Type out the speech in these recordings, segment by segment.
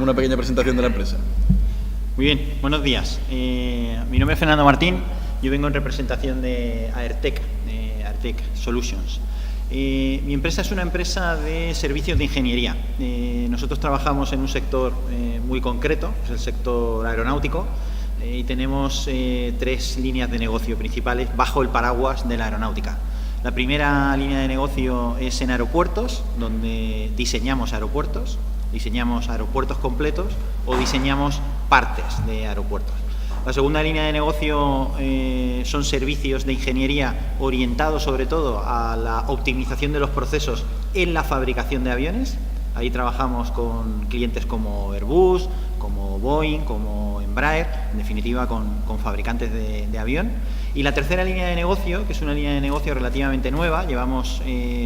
una pequeña presentación de la empresa. Muy bien, buenos días. Mi nombre es Fernando Martín, yo vengo en representación de Aertec, Solutions. Mi empresa es una empresa de servicios de ingeniería. Nosotros trabajamos en un sector muy concreto, es el sector aeronáutico, y tenemos 3 líneas de negocio principales bajo el paraguas de la aeronáutica. La primera línea de negocio es en aeropuertos, donde diseñamos aeropuertos completos o diseñamos partes de aeropuertos. La segunda línea de negocio son servicios de ingeniería orientados sobre todo a la optimización de los procesos en la fabricación de aviones. Ahí trabajamos con clientes como Airbus, como Boeing, como Embraer, en definitiva con fabricantes de avión. Y la tercera línea de negocio, que es una línea de negocio relativamente nueva, llevamos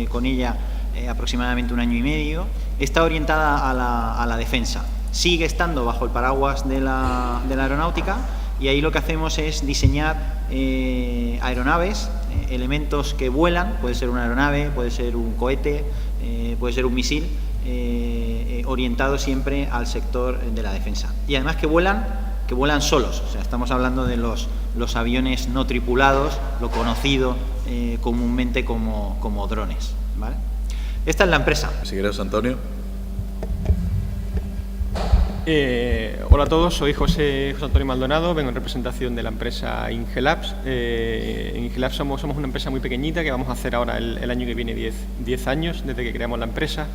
con ella aproximadamente 1 año y medio, está orientada a la defensa. Sigue estando bajo el paraguas de la aeronáutica, y ahí lo que hacemos es diseñar aeronaves, elementos que vuelan, puede ser una aeronave, puede ser un cohete, puede ser un misil, orientado siempre al sector de la defensa. Y además que vuelan solos, o sea, estamos hablando de los aviones no tripulados, lo conocido comúnmente como drones, ¿vale? Esta es la empresa. Si quieres, Antonio. Hola a todos, soy José Antonio Maldonado, vengo en representación de la empresa Ingelabs. Ingelabs somos una empresa muy pequeñita que vamos a hacer ahora el año que viene 10 años desde que creamos la empresa.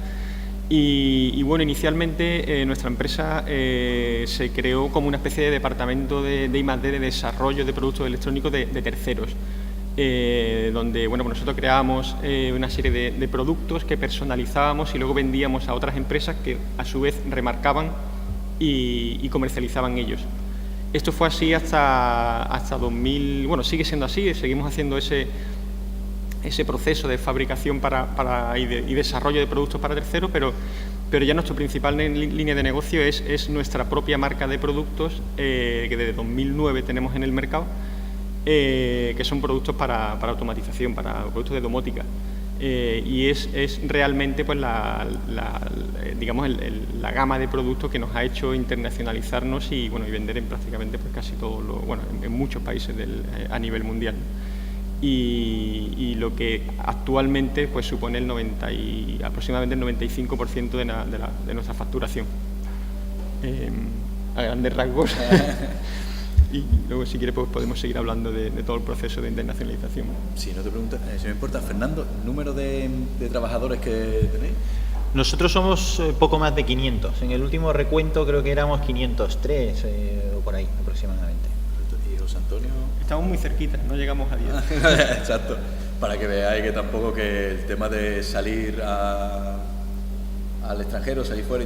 Y bueno, inicialmente nuestra empresa se creó como una especie de departamento de I+D, de desarrollo de productos electrónicos de terceros, donde bueno, pues nosotros creábamos una serie de productos que personalizábamos y luego vendíamos a otras empresas que a su vez remarcaban y comercializaban ellos. Esto fue así hasta 2000, bueno, sigue siendo así, seguimos haciendo ese proceso de fabricación y desarrollo de productos para terceros, pero ya nuestra principal línea de negocio es nuestra propia marca de productos que desde 2009 tenemos en el mercado, que son productos para automatización, para productos de domótica. Y es realmente pues digamos la gama de productos que nos ha hecho internacionalizarnos y vender en prácticamente pues casi todos en muchos países a nivel mundial. Y lo que actualmente pues supone aproximadamente el 95% de nuestra facturación, a grandes rasgos. Y luego, si quieres, pues podemos seguir hablando de todo el proceso de internacionalización. Si no te pregunto, si me importa, Fernando, ¿el número de trabajadores que tenéis? Nosotros somos poco más de 500. En el último recuento creo que éramos 503 o por ahí aproximadamente. ¿Y José Antonio? Estamos muy cerquita, no llegamos a 10. Exacto. Para que veáis que tampoco que el tema de salir al extranjero, salir fuera,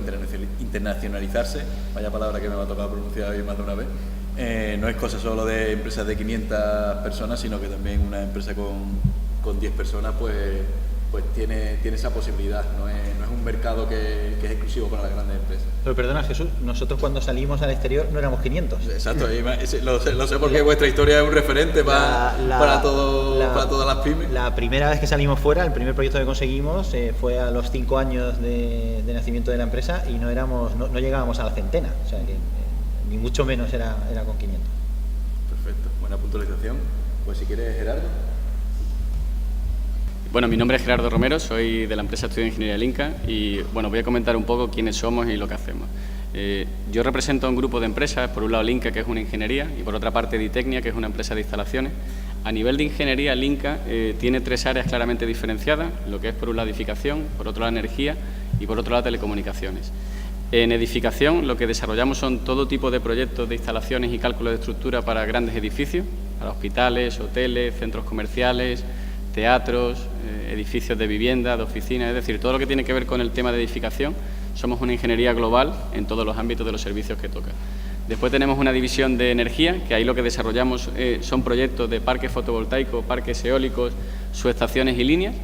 internacionalizarse, vaya palabra que me va a tocar pronunciar hoy más de una vez, no es cosa solo de empresas de 500 personas, sino que también una empresa con 10 personas pues tiene esa posibilidad, no es un mercado que es exclusivo para las grandes empresas. Pero perdona, Jesús, nosotros cuando salimos al exterior no éramos 500. Exacto, lo sé porque vuestra historia es un referente para todas las pymes. La primera vez que salimos fuera, el primer proyecto que conseguimos fue a los 5 años de nacimiento de la empresa y no llegábamos a la centena, o sea que ni mucho menos era con 500. Perfecto, buena puntualización. Pues si quieres, Gerardo. Bueno, mi nombre es Gerardo Romero, soy de la empresa Estudio de Ingeniería Linca y voy a comentar un poco quiénes somos y lo que hacemos. Yo represento a un grupo de empresas, por un lado Linca, que es una ingeniería, y por otra parte Ditecnia, que es una empresa de instalaciones. A nivel de ingeniería, Linca tiene 3 áreas claramente diferenciadas, lo que es por un lado edificación, por otro lado energía y por otro lado telecomunicaciones. En edificación lo que desarrollamos son todo tipo de proyectos de instalaciones y cálculos de estructura para grandes edificios, para hospitales, hoteles, centros comerciales, teatros, edificios de vivienda, de oficinas, es decir, todo lo que tiene que ver con el tema de edificación. Somos una ingeniería global en todos los ámbitos de los servicios que toca. Después tenemos una división de energía, que ahí lo que desarrollamos son proyectos de parques fotovoltaicos, parques eólicos, subestaciones y líneas.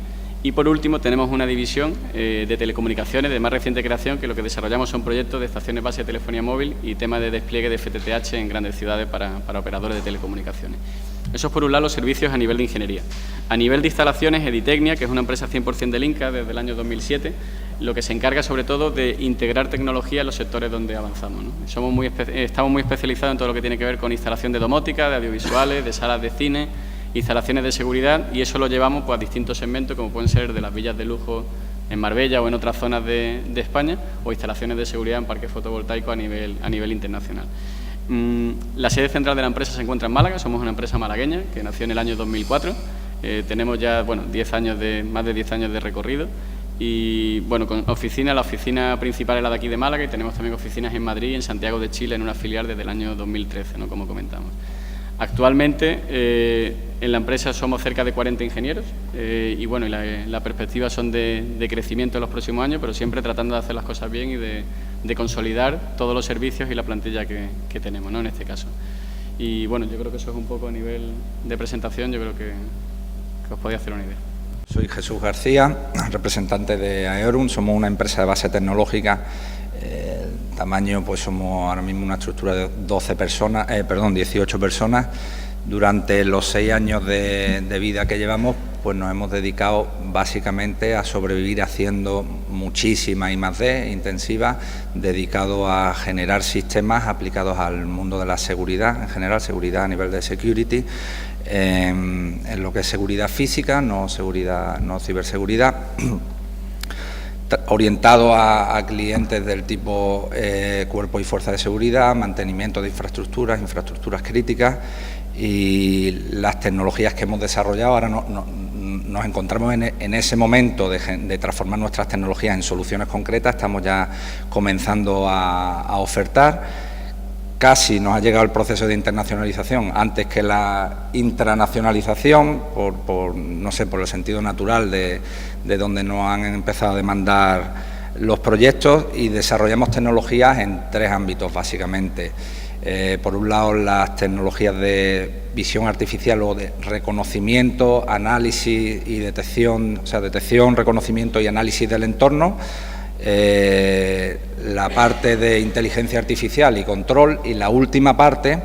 Y por último tenemos una división de telecomunicaciones de más reciente creación, que lo que desarrollamos son proyectos de estaciones base de telefonía móvil y temas de despliegue de FTTH en grandes ciudades para operadores de telecomunicaciones. Eso es por un lado los servicios a nivel de ingeniería. A nivel de instalaciones, Editecnia, que es una empresa 100% del Inca desde el año 2007, lo que se encarga sobre todo de integrar tecnología en los sectores donde avanzamos, ¿no? Estamos muy especializados en todo lo que tiene que ver con instalación de domótica, de audiovisuales, de salas de cine, instalaciones de seguridad, y eso lo llevamos pues, a distintos segmentos, como pueden ser de las villas de lujo en Marbella o en otras zonas de España, o instalaciones de seguridad en parques fotovoltaicos a nivel internacional. La sede central de la empresa se encuentra en Málaga, somos una empresa malagueña que nació en el año 2004, tenemos ya más de 10 años de recorrido, y bueno, con la oficina principal es la de aquí de Málaga, y tenemos también oficinas en Madrid y en Santiago de Chile en una filial desde el año 2013, ¿no? Como comentamos. Actualmente en la empresa somos cerca de 40 ingenieros y bueno, las perspectivas son de crecimiento en los próximos años, pero siempre tratando de hacer las cosas bien y de consolidar todos los servicios y la plantilla que tenemos, ¿no? En este caso. Y bueno, yo creo que eso es un poco a nivel de presentación, yo creo que os podéis hacer una idea. Soy Jesús García, representante de Aeorum. Somos una empresa de base tecnológica. El tamaño, pues somos ahora mismo una estructura de 18 personas. Durante los 6 años de vida que llevamos, pues nos hemos dedicado básicamente a sobrevivir haciendo muchísima I+D intensiva, dedicado a generar sistemas aplicados al mundo de la seguridad, en general seguridad a nivel de security, en lo que es seguridad física, no ciberseguridad, orientado a clientes del tipo cuerpo y fuerza de seguridad, mantenimiento de infraestructuras críticas, y las tecnologías que hemos desarrollado. Ahora nos encontramos en ese momento de transformar nuestras tecnologías en soluciones concretas. Estamos ya comenzando a ofertar. Casi nos ha llegado el proceso de internacionalización antes que la intranacionalización, por el sentido natural de donde nos han empezado a demandar los proyectos, y desarrollamos tecnologías en 3 ámbitos básicamente. Por un lado, las tecnologías de visión artificial o de reconocimiento, análisis y detección, reconocimiento y análisis del entorno. La parte de inteligencia artificial y control, y la última parte,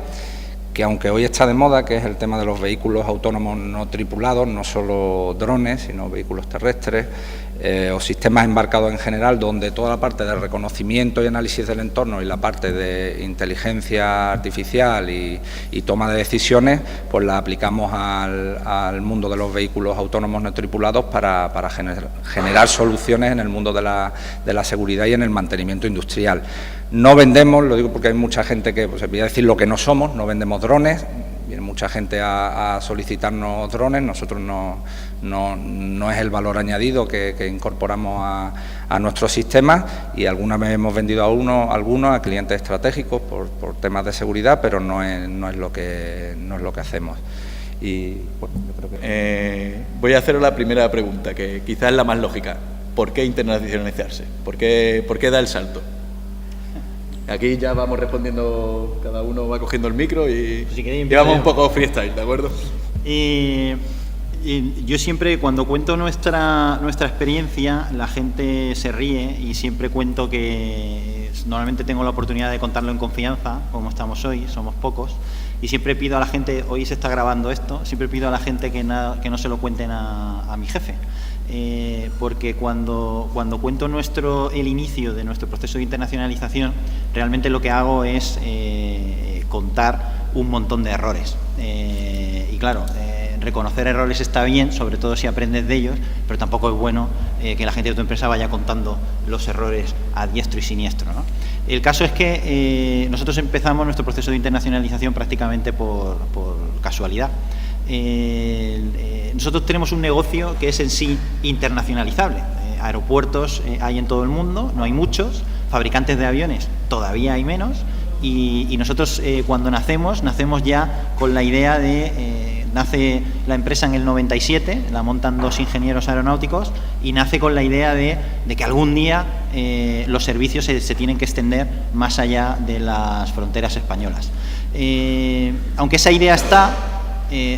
que aunque hoy está de moda, que es el tema de los vehículos autónomos no tripulados, no solo drones, sino vehículos terrestres o sistemas embarcados en general, donde toda la parte de reconocimiento y análisis del entorno y la parte de inteligencia artificial y toma de decisiones, pues la aplicamos al mundo de los vehículos autónomos no tripulados para generar soluciones en el mundo de la seguridad y en el mantenimiento industrial. No vendemos, lo digo porque hay mucha gente que, pues voy a decir lo que no somos, no vendemos drones. Viene mucha gente a solicitarnos drones, nosotros no es el valor añadido que incorporamos a nuestros sistemas, y alguna vez hemos vendido algunos a clientes estratégicos por temas de seguridad, pero no es lo que hacemos. Y bueno, yo creo que voy a hacer la primera pregunta, que quizás es la más lógica. ¿Por qué internacionalizarse? ¿Por qué da el salto? Aquí ya vamos respondiendo, cada uno va cogiendo el micro y si queréis, llevamos un poco freestyle, ¿de acuerdo? Y yo siempre, cuando cuento nuestra experiencia, la gente se ríe, y siempre cuento que normalmente tengo la oportunidad de contarlo en confianza, como estamos hoy, somos pocos, y siempre pido a la gente, hoy se está grabando esto, siempre pido a la gente que no se lo cuenten a mi jefe. Porque cuando cuento el inicio de nuestro proceso de internacionalización, realmente lo que hago es contar un montón de errores. Y claro, reconocer errores está bien, sobre todo si aprendes de ellos, pero tampoco es bueno que la gente de tu empresa vaya contando los errores a diestro y siniestro, ¿no? El caso es que nosotros empezamos nuestro proceso de internacionalización prácticamente por casualidad. Nosotros tenemos un negocio que es en sí internacionalizable. Aeropuertos hay en todo el mundo, no hay muchos. Fabricantes de aviones todavía hay menos. Y nosotros cuando nacemos ya con la idea de... nace la empresa en el 97, la montan 2 ingenieros aeronáuticos, y nace con la idea de que algún día los servicios se tienen que extender más allá de las fronteras españolas. Aunque esa idea está...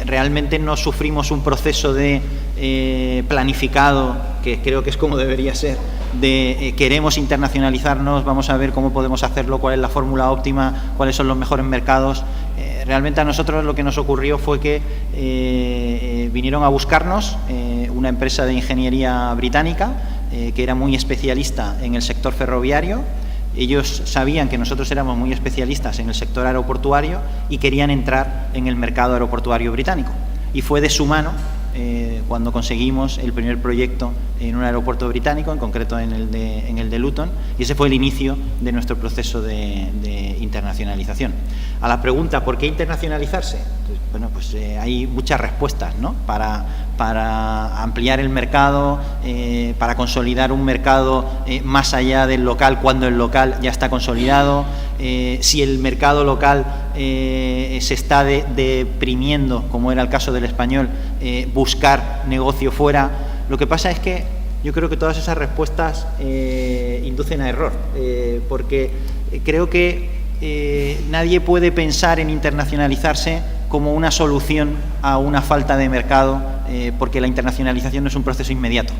realmente no sufrimos un proceso de planificado, que creo que es como debería ser, de queremos internacionalizarnos, vamos a ver cómo podemos hacerlo, cuál es la fórmula óptima, cuáles son los mejores mercados. realmente a nosotros lo que nos ocurrió fue que vinieron a buscarnos una empresa de ingeniería británica que era muy especialista en el sector ferroviario. Ellos sabían que nosotros éramos muy especialistas en el sector aeroportuario y querían entrar en el mercado aeroportuario británico. Y fue de su mano cuando conseguimos el primer proyecto en un aeropuerto británico, en concreto en el de Luton, y ese fue el inicio de nuestro proceso de internacionalización. A la pregunta ¿por qué internacionalizarse? Bueno, pues hay muchas respuestas, ¿no? Para ampliar el mercado, para consolidar un mercado más allá del local cuando el local ya está consolidado, si el mercado local se está deprimiendo, como era el caso del español, buscar negocio fuera. Lo que pasa es que yo creo que todas esas respuestas inducen a error, porque creo que nadie puede pensar en internacionalizarse como una solución a una falta de mercado, porque la internacionalización no es un proceso inmediato.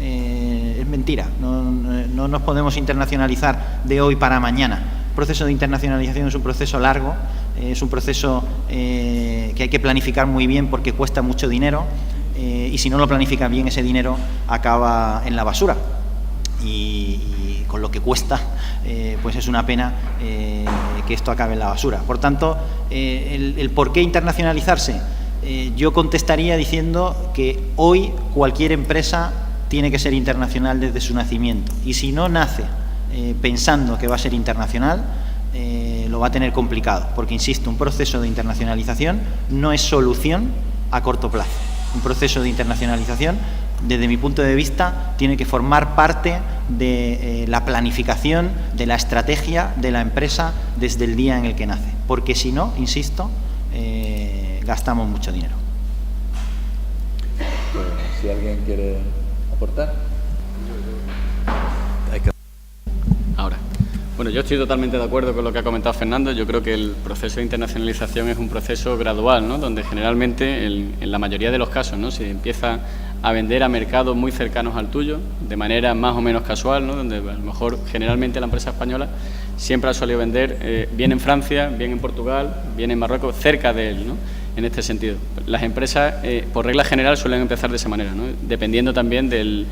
Es mentira, no nos podemos internacionalizar de hoy para mañana. El proceso de internacionalización es un proceso largo, es un proceso que hay que planificar muy bien porque cuesta mucho dinero, y si no lo planifican bien, ese dinero acaba en la basura. Y con lo que cuesta, pues es una pena que esto acabe en la basura. Por tanto, el por qué internacionalizarse, yo contestaría diciendo que hoy cualquier empresa tiene que ser internacional desde su nacimiento, y si no nace pensando que va a ser internacional, lo va a tener complicado, porque, insisto, un proceso de internacionalización no es solución a corto plazo. Un proceso de internacionalización, desde mi punto de vista, tiene que formar parte de la planificación, de la estrategia de la empresa desde el día en el que nace, porque si no, insisto, gastamos mucho dinero. Pues, si alguien quiere aportar. Ahora. Bueno, yo estoy totalmente de acuerdo con lo que ha comentado Fernando. Yo creo que el proceso de internacionalización es un proceso gradual, ¿no? Donde generalmente, en la mayoría de los casos, ¿no?, se empieza a vender a mercados muy cercanos al tuyo, de manera más o menos casual, ¿no?, donde a lo mejor generalmente la empresa española siempre ha solido vender bien en Francia, bien en Portugal, bien en Marruecos, cerca de él, ¿no?, en este sentido. Las empresas, por regla general, suelen empezar de esa manera, ¿no?, dependiendo también del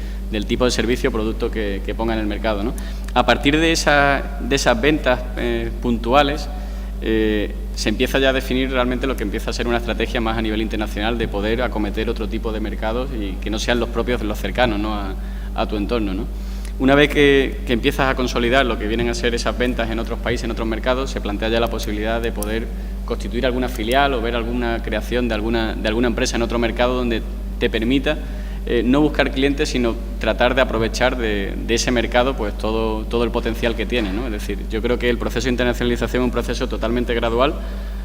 tipo de servicio o producto que ponga en el mercado, ¿no? A partir de esas ventas puntuales, se empieza ya a definir realmente lo que empieza a ser una estrategia más a nivel internacional de poder acometer otro tipo de mercados y que no sean los propios de los cercanos, ¿no?, a tu entorno, ¿no? Una vez que empiezas a consolidar lo que vienen a ser esas ventas en otros países, en otros mercados, se plantea ya la posibilidad de poder constituir alguna filial o ver alguna creación de alguna empresa en otro mercado donde te permita no buscar clientes, sino tratar de aprovechar de ese mercado pues todo el potencial que tiene, ¿no? Es decir, yo creo que el proceso de internacionalización es un proceso totalmente gradual,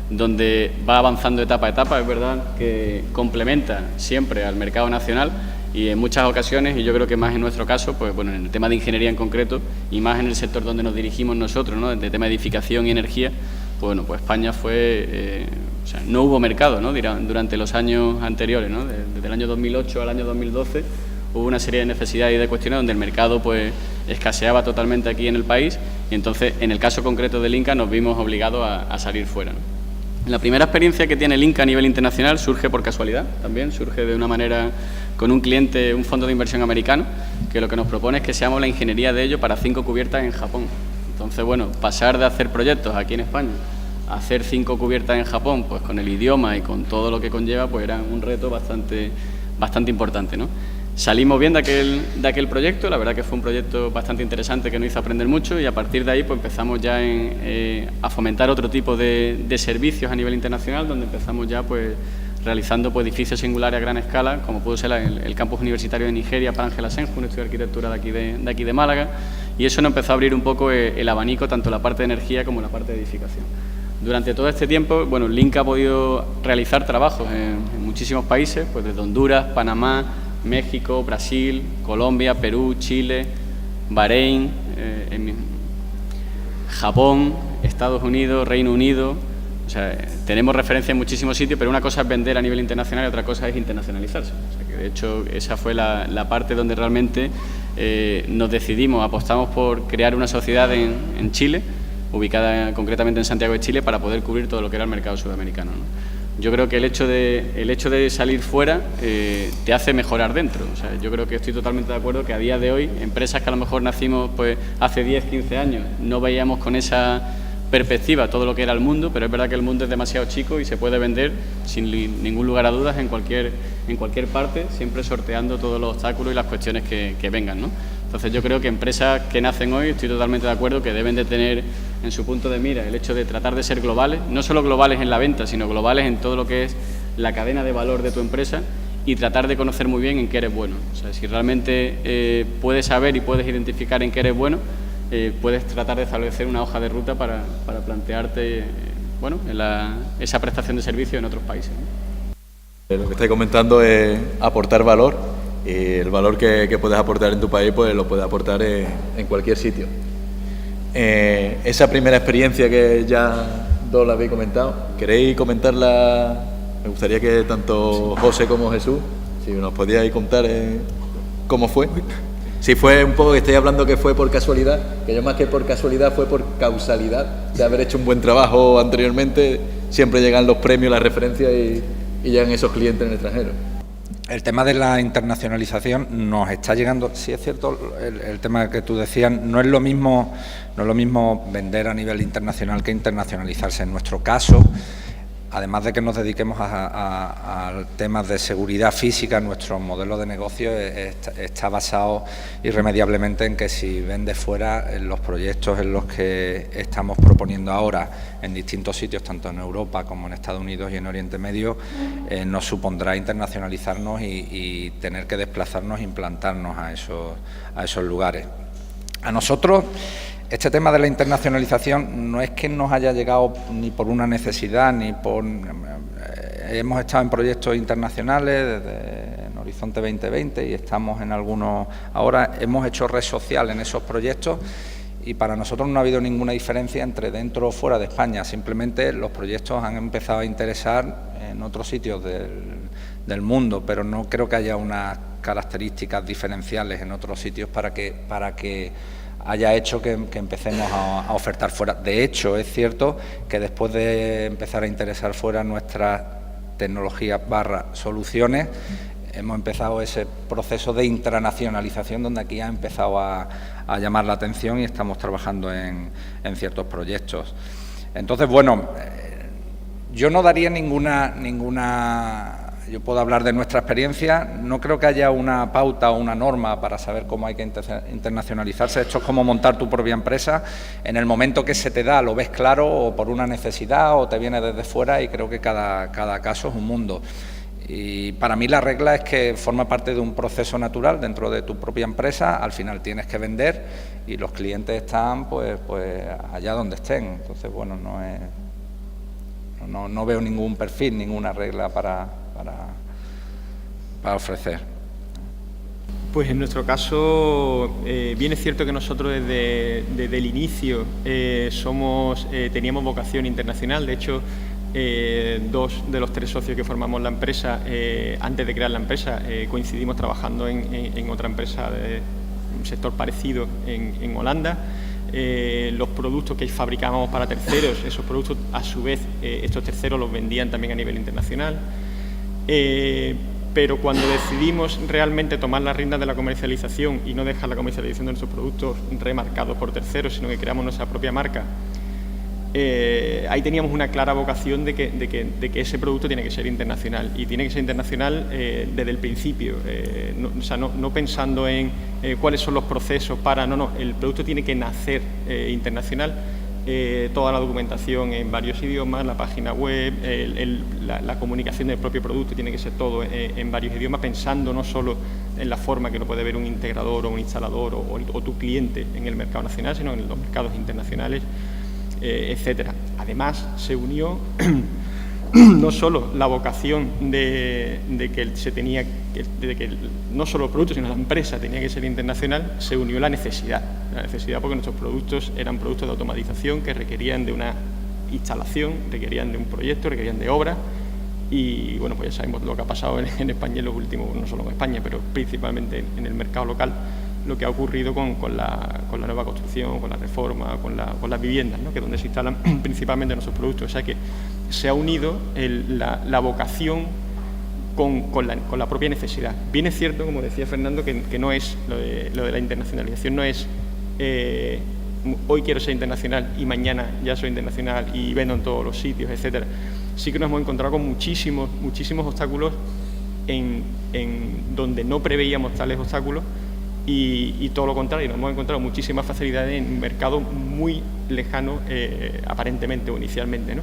donde va avanzando etapa a etapa. Es verdad que complementa siempre al mercado nacional y en muchas ocasiones, y yo creo que más en nuestro caso, pues bueno, en el tema de ingeniería en concreto y más en el sector donde nos dirigimos nosotros, ¿no?, de tema de edificación y energía, pues bueno, pues España fue, o sea, no hubo mercado, ¿no?, durante los años anteriores, ¿no?, desde el año 2008 al año 2012 hubo una serie de necesidades y de cuestiones donde el mercado pues escaseaba totalmente aquí en el país, y entonces en el caso concreto del Inca nos vimos obligados a salir fuera, ¿no? La primera experiencia que tiene el Inca a nivel internacional surge por casualidad, también surge de una manera con un cliente, un fondo de inversión americano, que lo que nos propone es que seamos la ingeniería de ello para 5 cubiertas en Japón. Entonces, bueno, pasar de hacer proyectos aquí en España a hacer 5 cubiertas en Japón, pues con el idioma y con todo lo que conlleva, pues era un reto bastante importante, ¿no? Salimos bien de aquel proyecto, la verdad que fue un proyecto bastante interesante que nos hizo aprender mucho, y a partir de ahí pues empezamos ya a fomentar otro tipo de servicios a nivel internacional, donde empezamos ya pues realizando pues edificios singulares a gran escala, como pudo ser el campus universitario de Nigeria para Ángela Senju, un estudio de arquitectura de aquí de Málaga, y eso nos empezó a abrir un poco el abanico, tanto la parte de energía como la parte de edificación. Durante todo este tiempo, bueno, el Inca ha podido realizar trabajos en muchísimos países, pues desde Honduras, Panamá, México, Brasil, Colombia, Perú, Chile, Bahrein, Japón, Estados Unidos, Reino Unido. O sea, tenemos referencia en muchísimos sitios, pero una cosa es vender a nivel internacional y otra cosa es internacionalizarse. O sea, que de hecho esa fue la parte donde realmente nos decidimos, apostamos por crear una sociedad en Chile, ubicada concretamente en Santiago de Chile, para poder cubrir todo lo que era el mercado sudamericano, ¿no? Yo creo que el hecho de salir fuera te hace mejorar dentro. O sea, yo creo que estoy totalmente de acuerdo que a día de hoy, empresas que a lo mejor nacimos pues hace 10, 15 años, no veíamos con esa perspectiva todo lo que era el mundo, pero es verdad que el mundo es demasiado chico y se puede vender sin ningún lugar a dudas en cualquier parte, siempre sorteando todos los obstáculos y las cuestiones que vengan, ¿no? Entonces yo creo que empresas que nacen hoy, estoy totalmente de acuerdo que deben de tener en su punto de mira el hecho de tratar de ser globales, no solo globales en la venta, sino globales en todo lo que es la cadena de valor de tu empresa, y tratar de conocer muy bien en qué eres bueno. O sea, si realmente puedes saber y puedes identificar en qué eres bueno, puedes tratar de establecer una hoja de ruta para plantearte esa prestación de servicio en otros países, ¿no? Lo que estáis comentando es aportar valor, y el valor que puedes aportar en tu país pues lo puedes aportar en cualquier sitio. Esa primera experiencia que ya dos la habéis comentado, ¿queréis comentarla? Me gustaría que tanto José como Jesús, si nos podíais contar cómo fue. Si fue un poco que estáis hablando que fue por casualidad, que yo más que por casualidad fue por causalidad de haber hecho un buen trabajo anteriormente. Siempre llegan los premios, las referencias y llegan esos clientes en el extranjero. El tema de la internacionalización nos está llegando, sí es cierto, el tema que tú decías, no es lo mismo vender a nivel internacional que internacionalizarse. En nuestro caso, además de que nos dediquemos a temas de seguridad física, nuestro modelo de negocio está basado irremediablemente en que si vendes fuera, en los proyectos en los que estamos proponiendo ahora en distintos sitios, tanto en Europa como en Estados Unidos y en Oriente Medio, nos supondrá internacionalizarnos y tener que desplazarnos e implantarnos a esos lugares. A nosotros, este tema de la internacionalización no es que nos haya llegado ni por una necesidad, ni por... hemos estado en proyectos internacionales desde en Horizonte 2020 y estamos en algunos... Ahora hemos hecho red social en esos proyectos y para nosotros no ha habido ninguna diferencia entre dentro o fuera de España. Simplemente los proyectos han empezado a interesar en otros sitios del mundo, pero no creo que haya unas características diferenciales en otros sitios para que haya hecho que empecemos a ofertar fuera. De hecho, es cierto que después de empezar a interesar fuera nuestras tecnologías / soluciones, hemos empezado ese proceso de internacionalización donde aquí ha empezado a llamar la atención y estamos trabajando en ciertos proyectos. Entonces, bueno, yo no daría ninguna... Yo puedo hablar de nuestra experiencia, no creo que haya una pauta o una norma para saber cómo hay que internacionalizarse. Esto es como montar tu propia empresa. En el momento que se te da, lo ves claro, o por una necesidad, o te viene desde fuera, y creo que cada caso es un mundo. Y para mí la regla es que forma parte de un proceso natural dentro de tu propia empresa. Al final tienes que vender y los clientes están pues allá donde estén. Entonces, bueno, no veo ningún perfil, ninguna regla para ofrecer. Pues en nuestro caso, bien es cierto que nosotros desde el inicio teníamos vocación internacional. De hecho, 2 de los 3 socios que formamos la empresa, antes de crear la empresa, coincidimos trabajando en otra empresa de un sector parecido en Holanda. Los productos que fabricábamos para terceros, esos productos a su vez estos terceros los vendían también a nivel internacional. Pero cuando decidimos realmente tomar las riendas de la comercialización y no dejar la comercialización de nuestros productos remarcados por terceros, sino que creamos nuestra propia marca, ahí teníamos una clara vocación de que ese producto tiene que ser internacional, y tiene que ser internacional desde el principio, no pensando en cuáles son los procesos el producto tiene que nacer internacional. Toda la documentación en varios idiomas, la página web, la comunicación del propio producto tiene que ser todo en varios idiomas, pensando no solo en la forma que lo puede ver un integrador o un instalador o tu cliente en el mercado nacional, sino en los mercados internacionales, etcétera. Además, se unió no solo la vocación de que no solo el producto, sino la empresa tenía que ser internacional, se unió la necesidad porque nuestros productos eran productos de automatización que requerían de una instalación, requerían de un proyecto, requerían de obra, y bueno, pues ya sabemos lo que ha pasado en España en los últimos, no solo en España, pero principalmente en el mercado local, lo que ha ocurrido con la nueva construcción, con la reforma, con las viviendas, ¿no? Que es donde se instalan principalmente nuestros productos. O sea que se ha unido la vocación con la propia necesidad. Bien es cierto, como decía Fernando, que no es lo de la internacionalización, no es hoy quiero ser internacional y mañana ya soy internacional y vendo en todos los sitios, etcétera. Sí que nos hemos encontrado con muchísimos obstáculos en donde no preveíamos tales obstáculos y todo lo contrario, nos hemos encontrado muchísimas facilidades en mercados muy lejanos, aparentemente o inicialmente, ¿no?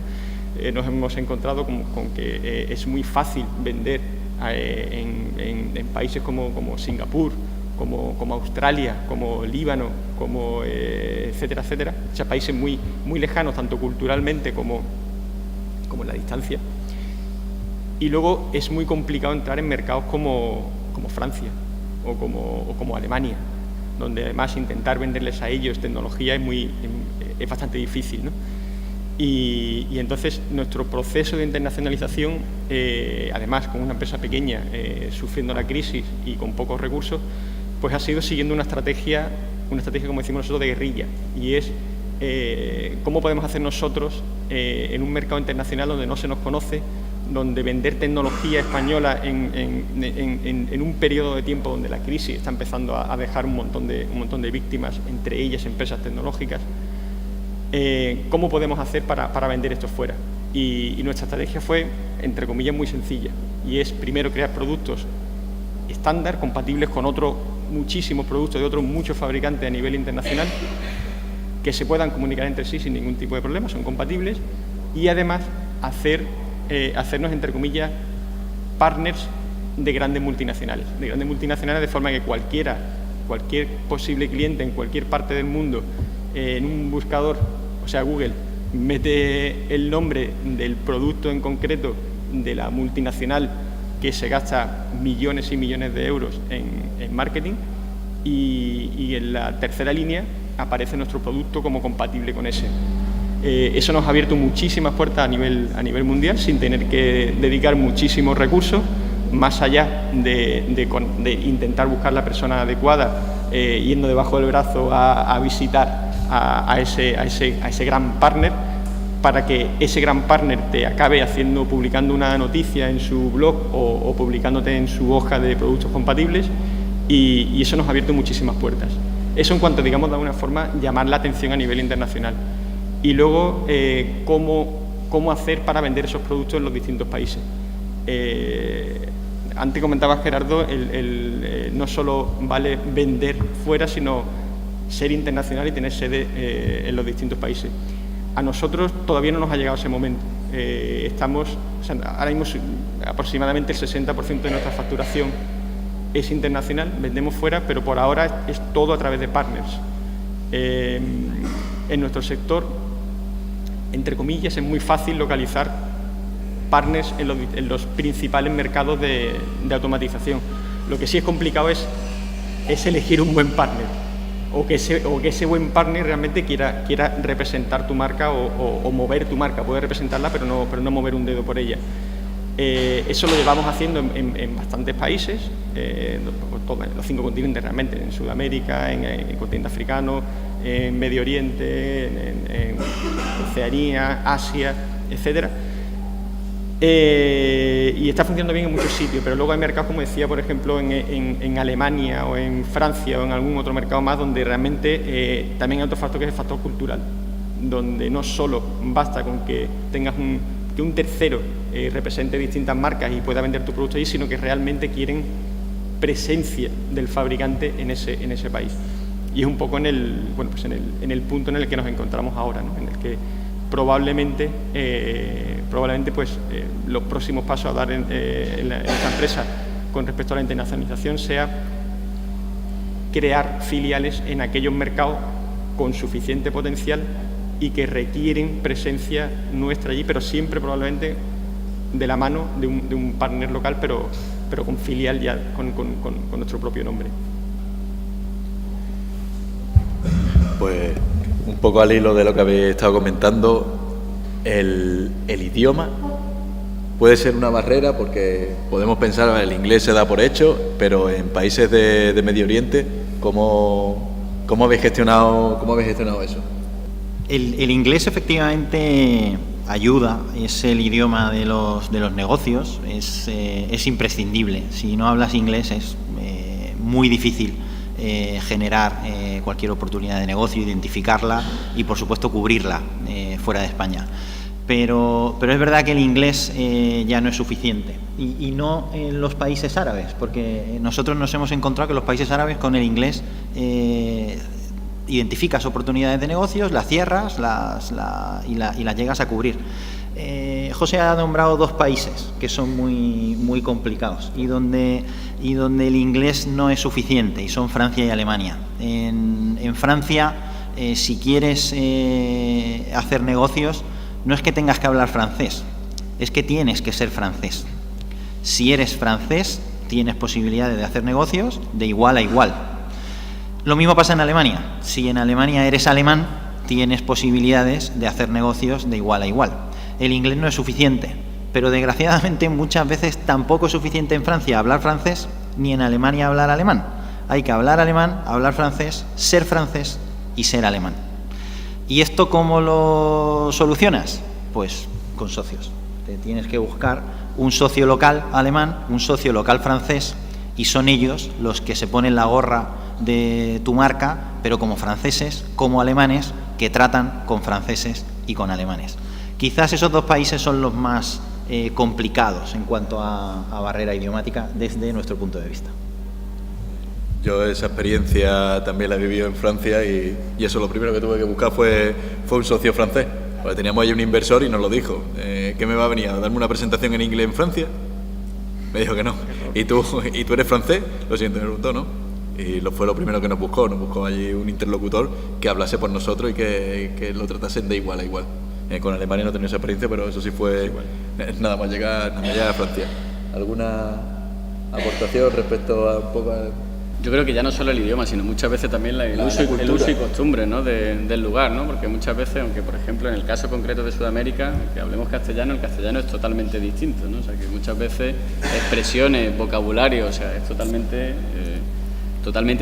Nos hemos encontrado con que es muy fácil vender en países como Singapur, como Australia, como Líbano, como etcétera, etcétera. O sea, países muy lejanos, tanto culturalmente como en la distancia. Y luego es muy complicado entrar en mercados como Francia o como Alemania, donde además intentar venderles a ellos tecnología es bastante difícil, ¿no? Y entonces nuestro proceso de internacionalización, además con una empresa pequeña, sufriendo la crisis y con pocos recursos, pues ha sido siguiendo una estrategia como decimos nosotros, de guerrilla, y es cómo podemos hacer nosotros en un mercado internacional donde no se nos conoce, donde vender tecnología española en un periodo de tiempo donde la crisis está empezando a dejar un montón de víctimas, entre ellas empresas tecnológicas. ¿Cómo podemos hacer para vender esto fuera? Y nuestra estrategia fue, entre comillas, muy sencilla, y es primero crear productos estándar, compatibles con muchísimos productos de otros muchos fabricantes a nivel internacional, que se puedan comunicar entre sí sin ningún tipo de problema, son compatibles, y además hacernos, entre comillas, partners de grandes multinacionales, de forma que cualquier posible cliente en cualquier parte del mundo, en un buscador, o sea, Google, mete el nombre del producto en concreto de la multinacional que se gasta millones y millones de euros en marketing, y en la tercera línea aparece nuestro producto como compatible con ese. Eso nos ha abierto muchísimas puertas a nivel mundial, sin tener que dedicar muchísimos recursos, más allá de intentar buscar la persona adecuada, yendo debajo del brazo a visitar a ese gran partner, para que ese gran partner te acabe publicando una noticia en su blog o publicándote en su hoja de productos compatibles, y eso nos ha abierto muchísimas puertas. Eso en cuanto, digamos, de alguna forma, llamar la atención a nivel internacional. Y luego, cómo hacer para vender esos productos en los distintos países. Antes comentabas, Gerardo, no solo vale vender fuera, sino ser internacional y tener sede en los distintos países. A nosotros todavía no nos ha llegado ese momento. Ahora mismo aproximadamente el 60% de nuestra facturación es internacional, vendemos fuera, pero por ahora es todo a través de partners. En nuestro sector, entre comillas, es muy fácil localizar partners en los principales mercados de automatización. Lo que sí es complicado es elegir un buen partner, o que ese buen partner realmente quiera representar tu marca o mover tu marca. Puede representarla, pero no mover un dedo por ella. Eso lo llevamos haciendo en bastantes países, en los 5 continentes realmente, en Sudamérica, en el continente africano, en Medio Oriente, en Oceanía, Asia, etcétera. Y está funcionando bien en muchos sitios, pero luego hay mercados, como decía, por ejemplo, en Alemania o en Francia o en algún otro mercado más, donde realmente también hay otro factor, que es el factor cultural, donde no solo basta con que tengas que un tercero represente distintas marcas y pueda vender tu producto allí, sino que realmente quieren presencia del fabricante en ese país. Y es un poco en el punto en el que nos encontramos ahora, ¿no? En el que probablemente los próximos pasos a dar en esta empresa con respecto a la internacionalización sea crear filiales en aquellos mercados con suficiente potencial y que requieren presencia nuestra allí, pero siempre probablemente de la mano de un partner local, pero con filial ya con nuestro propio nombre. Pues un poco al hilo de lo que habéis estado comentando, el idioma puede ser una barrera, porque podemos pensar, el inglés se da por hecho, pero en países de Medio Oriente ¿Cómo habéis gestionado eso? El inglés efectivamente ayuda, es el idioma de los negocios, es imprescindible. Si no hablas inglés es muy difícil generar cualquier oportunidad de negocio, identificarla y, por supuesto, cubrirla fuera de España. Pero es verdad que el inglés ya no es suficiente, y no en los países árabes, porque nosotros nos hemos encontrado que los países árabes con el inglés identificas oportunidades de negocios, las cierras y las llegas a cubrir. José ha nombrado 2 países que son muy complicados y donde el inglés no es suficiente, y son Francia y Alemania. En Francia, si quieres hacer negocios, no es que tengas que hablar francés, es que tienes que ser francés. Si eres francés, tienes posibilidades de hacer negocios de igual a igual. Lo mismo pasa en Alemania. Si en Alemania eres alemán, tienes posibilidades de hacer negocios de igual a igual. El inglés no es suficiente, pero desgraciadamente muchas veces tampoco es suficiente en Francia hablar francés, ni en Alemania hablar alemán. Hay que hablar alemán, hablar francés y ser alemán. ¿Y esto cómo lo solucionas? Pues con socios. Te tienes que buscar un socio local alemán, un socio local francés, y son ellos los que se ponen la gorra de tu marca, pero como franceses, como alemanes, que tratan con franceses y con alemanes. Quizás esos 2 países son los más complicados en cuanto a barrera idiomática desde nuestro punto de vista. Yo esa experiencia también la he vivido en Francia y eso, lo primero que tuve que buscar fue un socio francés. Porque teníamos ahí un inversor y nos lo dijo. ¿Qué me va a venir? ¿A darme una presentación en inglés en Francia? Me dijo que no. ¿Y tú eres francés? Lo siento, me preguntó, ¿no? Y fue lo primero que nos buscó allí un interlocutor que hablase por nosotros y que lo tratasen de igual a igual. Con Alemania no he tenido esa experiencia, pero eso sí fue nada más llegar a Francia. ¿Alguna aportación respecto a un poco a...? Yo creo que ya no solo el idioma, sino muchas veces también el uso y costumbre, ¿no? del lugar, ¿no? Porque muchas veces, aunque por ejemplo en el caso concreto de Sudamérica, que hablemos castellano, el castellano es totalmente distinto, ¿no? O sea, que muchas veces expresiones, vocabulario, o sea, es totalmente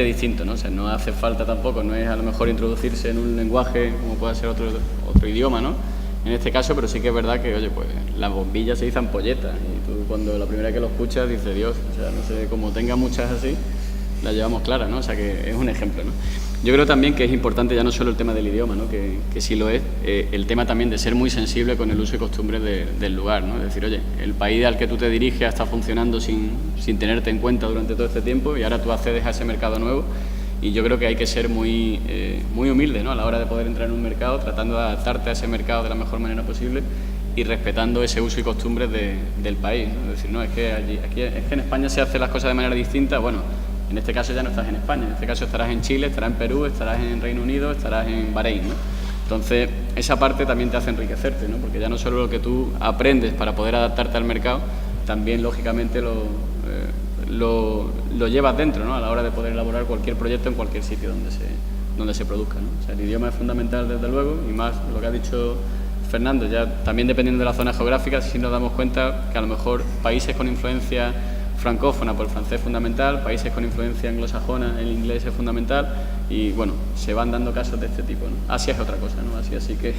distinto, ¿no? O sea, no hace falta tampoco, no es a lo mejor introducirse en un lenguaje como pueda ser otro idioma, ¿no? En este caso, pero sí que es verdad que, oye, pues las bombillas se dicen ampolletas, y tú cuando la primera vez que lo escuchas dices, Dios, o sea, no sé, como tenga muchas así, las llevamos claras, ¿no? O sea, que es un ejemplo, ¿no? Yo creo también que es importante ya no solo el tema del idioma, ¿no? Que sí lo es, el tema también de ser muy sensible con el uso y costumbre del lugar, ¿no? Es decir, oye, el país al que tú te diriges está funcionando sin tenerte en cuenta durante todo este tiempo, y ahora tú accedes a ese mercado nuevo, y yo creo que hay que ser muy humilde, ¿no? A la hora de poder entrar en un mercado, tratando de adaptarte a ese mercado de la mejor manera posible y respetando ese uso y costumbres del país, ¿no? Es decir, no, es que en España se hacen las cosas de manera distinta. Bueno, en este caso ya no estás en España, en este caso estarás en Chile, estarás en Perú, estarás en Reino Unido, estarás en Bahrein, ¿no? Entonces, esa parte también te hace enriquecerte, ¿no? Porque ya no solo lo que tú aprendes para poder adaptarte al mercado, también, lógicamente, lo llevas dentro, ¿no? A la hora de poder elaborar cualquier proyecto en cualquier sitio donde se produzca, ¿no? O sea, el idioma es fundamental, desde luego, y más lo que ha dicho Fernando, ya también dependiendo de la zona geográfica, sí nos damos cuenta que a lo mejor países con influencia francófona, pues el francés es fundamental, países con influencia anglosajona, el inglés es fundamental, y bueno, se van dando casos de este tipo, ¿no? Asia es otra cosa, ¿no? Asia sí que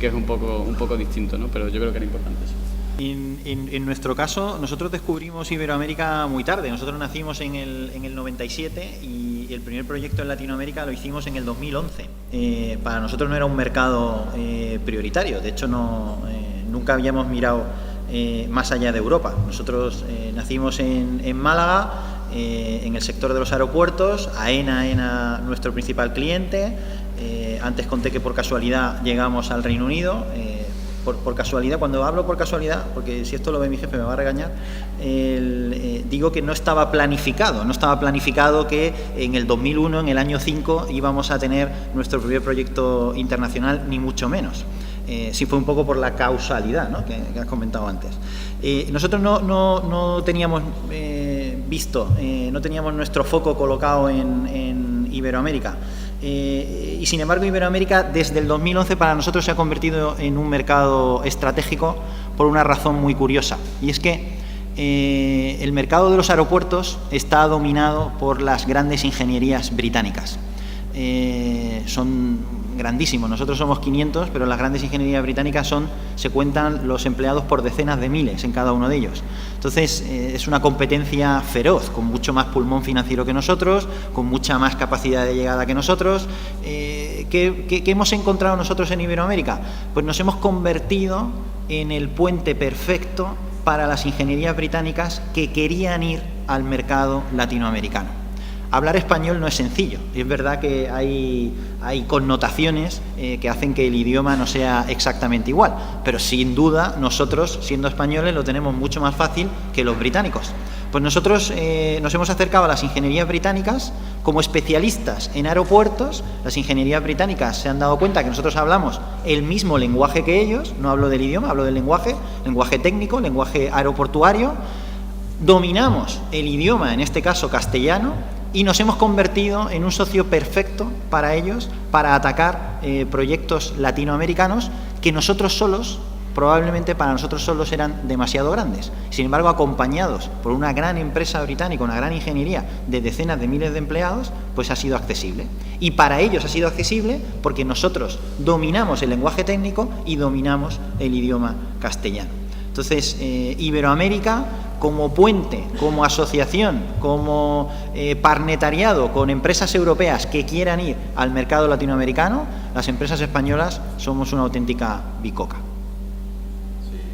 es un poco distinto, ¿no? Pero yo creo que era importante eso. En nuestro caso, nosotros descubrimos Iberoamérica muy tarde. Nosotros nacimos en el 97 y el primer proyecto en Latinoamérica lo hicimos en el 2011. Para nosotros no era un mercado prioritario, de hecho nunca habíamos mirado más allá de Europa. Nosotros nacimos en Málaga, en el sector de los aeropuertos. AENA era nuestro principal cliente. Antes conté que por casualidad llegamos al Reino Unido. Por casualidad, cuando hablo por casualidad, porque si esto lo ve mi jefe me va a regañar, digo que no estaba planificado que en el 2001, en el año 5, íbamos a tener nuestro primer proyecto internacional, ni mucho menos. Sí fue un poco por la causalidad, ¿no? que has comentado antes. Nosotros no teníamos no teníamos nuestro foco colocado en Iberoamérica. Y sin embargo Iberoamérica desde el 2011 para nosotros se ha convertido en un mercado estratégico por una razón muy curiosa, y es que el mercado de los aeropuertos está dominado por las grandes ingenierías británicas. Son grandísimos, nosotros somos 500, pero las grandes ingenierías británicas se cuentan los empleados por decenas de miles en cada uno de ellos. Entonces, es una competencia feroz, con mucho más pulmón financiero que nosotros, con mucha más capacidad de llegada que nosotros. ¿Qué hemos encontrado nosotros en Iberoamérica? Pues nos hemos convertido en el puente perfecto para las ingenierías británicas que querían ir al mercado latinoamericano. Hablar español no es sencillo, y es verdad que hay connotaciones que hacen que el idioma no sea exactamente igual, pero sin duda nosotros, siendo españoles, lo tenemos mucho más fácil que los británicos. Pues nosotros nos hemos acercado a las ingenierías británicas como especialistas en aeropuertos. Las ingenierías británicas se han dado cuenta que nosotros hablamos el mismo lenguaje que ellos, no hablo del idioma, hablo del lenguaje técnico, lenguaje aeroportuario. Dominamos el idioma, en este caso castellano, y nos hemos convertido en un socio perfecto para ellos, para atacar proyectos latinoamericanos que nosotros solos, probablemente para nosotros solos, eran demasiado grandes. Sin embargo, acompañados por una gran empresa británica, una gran ingeniería de decenas de miles de empleados, pues ha sido accesible. Y para ellos ha sido accesible porque nosotros dominamos el lenguaje técnico y dominamos el idioma castellano. Entonces, Iberoamérica, como puente, como asociación, como parnetariado con empresas europeas que quieran ir al mercado latinoamericano, las empresas españolas somos una auténtica bicoca.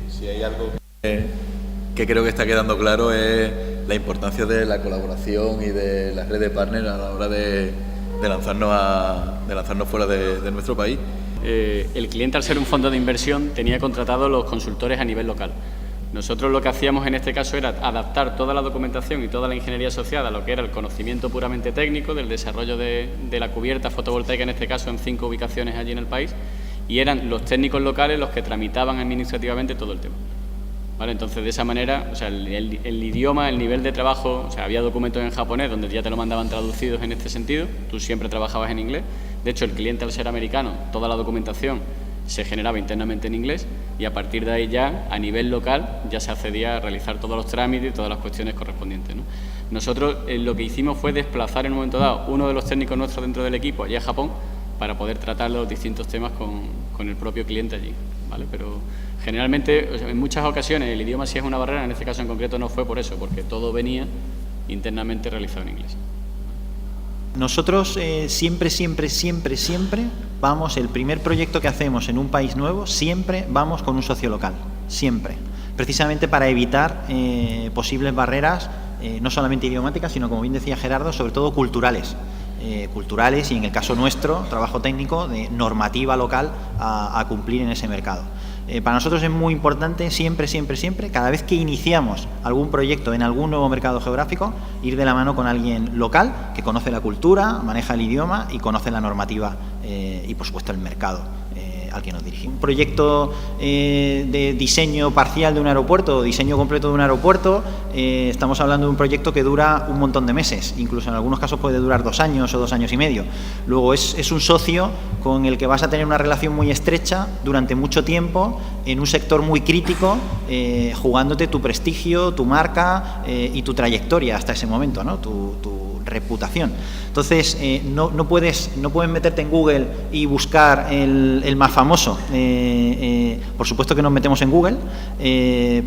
Si hay algo que creo que está quedando claro es la importancia de la colaboración y de la red de partners a la hora de lanzarnos fuera de nuestro país. El cliente, al ser un fondo de inversión, tenía contratados los consultores a nivel local. Nosotros lo que hacíamos en este caso era adaptar toda la documentación y toda la ingeniería asociada a lo que era el conocimiento puramente técnico del desarrollo de la cubierta fotovoltaica, en este caso en 5 ubicaciones allí en el país, y eran los técnicos locales los que tramitaban administrativamente todo el tema. ¿Vale? Entonces, de esa manera, o sea, el idioma, el nivel de trabajo, o sea, había documentos en japonés donde ya te lo mandaban traducidos en este sentido, tú siempre trabajabas en inglés. De hecho, el cliente, al ser americano, toda la documentación se generaba internamente en inglés, y a partir de ahí ya, a nivel local, ya se accedía a realizar todos los trámites y todas las cuestiones correspondientes, ¿no? Nosotros lo que hicimos fue desplazar en un momento dado uno de los técnicos nuestros dentro del equipo allá a Japón para poder tratar los distintos temas con el propio cliente allí, ¿vale? Pero generalmente, o sea, en muchas ocasiones el idioma sí es una barrera, en este caso en concreto no fue por eso, porque todo venía internamente realizado en inglés. Nosotros siempre vamos, el primer proyecto que hacemos en un país nuevo, siempre vamos con un socio local, siempre, precisamente para evitar posibles barreras, no solamente idiomáticas, sino, como bien decía Gerardo, sobre todo culturales, y en el caso nuestro, trabajo técnico de normativa local a cumplir en ese mercado. Para nosotros es muy importante siempre, cada vez que iniciamos algún proyecto en algún nuevo mercado geográfico, ir de la mano con alguien local que conoce la cultura, maneja el idioma y conoce la normativa y, por supuesto, el mercado al que nos dirigimos. Un proyecto de diseño parcial de un aeropuerto o diseño completo de un aeropuerto, estamos hablando de un proyecto que dura un montón de meses, incluso en algunos casos puede durar 2 años o 2 años y medio. Luego es un socio con el que vas a tener una relación muy estrecha durante mucho tiempo, en un sector muy crítico, jugándote tu prestigio, tu marca y tu trayectoria hasta ese momento, ¿no? Tu reputación. Entonces, no puedes meterte en Google y buscar el más famoso. Por supuesto que nos metemos en Google,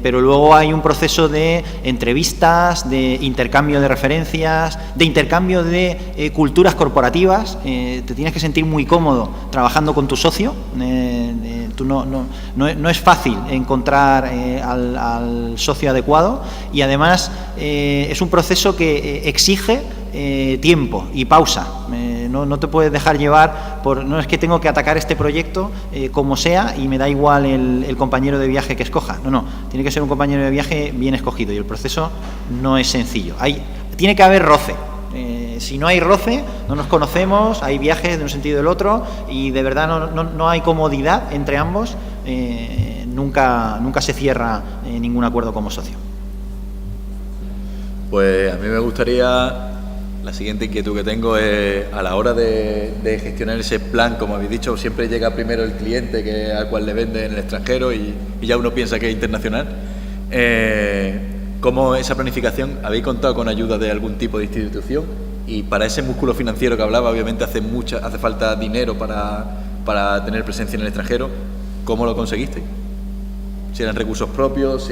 pero luego hay un proceso de entrevistas, de intercambio de referencias, de intercambio de culturas corporativas. Te tienes que sentir muy cómodo trabajando con tu socio. No es fácil encontrar al socio adecuado, y además es un proceso que exige tiempo y pausa. No te puedes dejar llevar por, no es que tengo que atacar este proyecto como sea y me da igual el compañero de viaje que escoja. No, tiene que ser un compañero de viaje bien escogido, y el proceso no es sencillo. Tiene que haber roce. Si no hay roce, no nos conocemos, hay viajes de un sentido del otro y de verdad no hay comodidad entre ambos, nunca se cierra ningún acuerdo como socio. Pues a mí me gustaría, la siguiente inquietud que tengo es, a la hora de gestionar ese plan, como habéis dicho, siempre llega primero el cliente al cual le vende en el extranjero y ya uno piensa que es internacional. ¿Cómo esa planificación, habéis contado con ayuda de algún tipo de institución? Y para ese músculo financiero que hablaba, obviamente hace falta dinero para tener presencia en el extranjero. ¿Cómo lo conseguisteis? ¿Si eran recursos propios?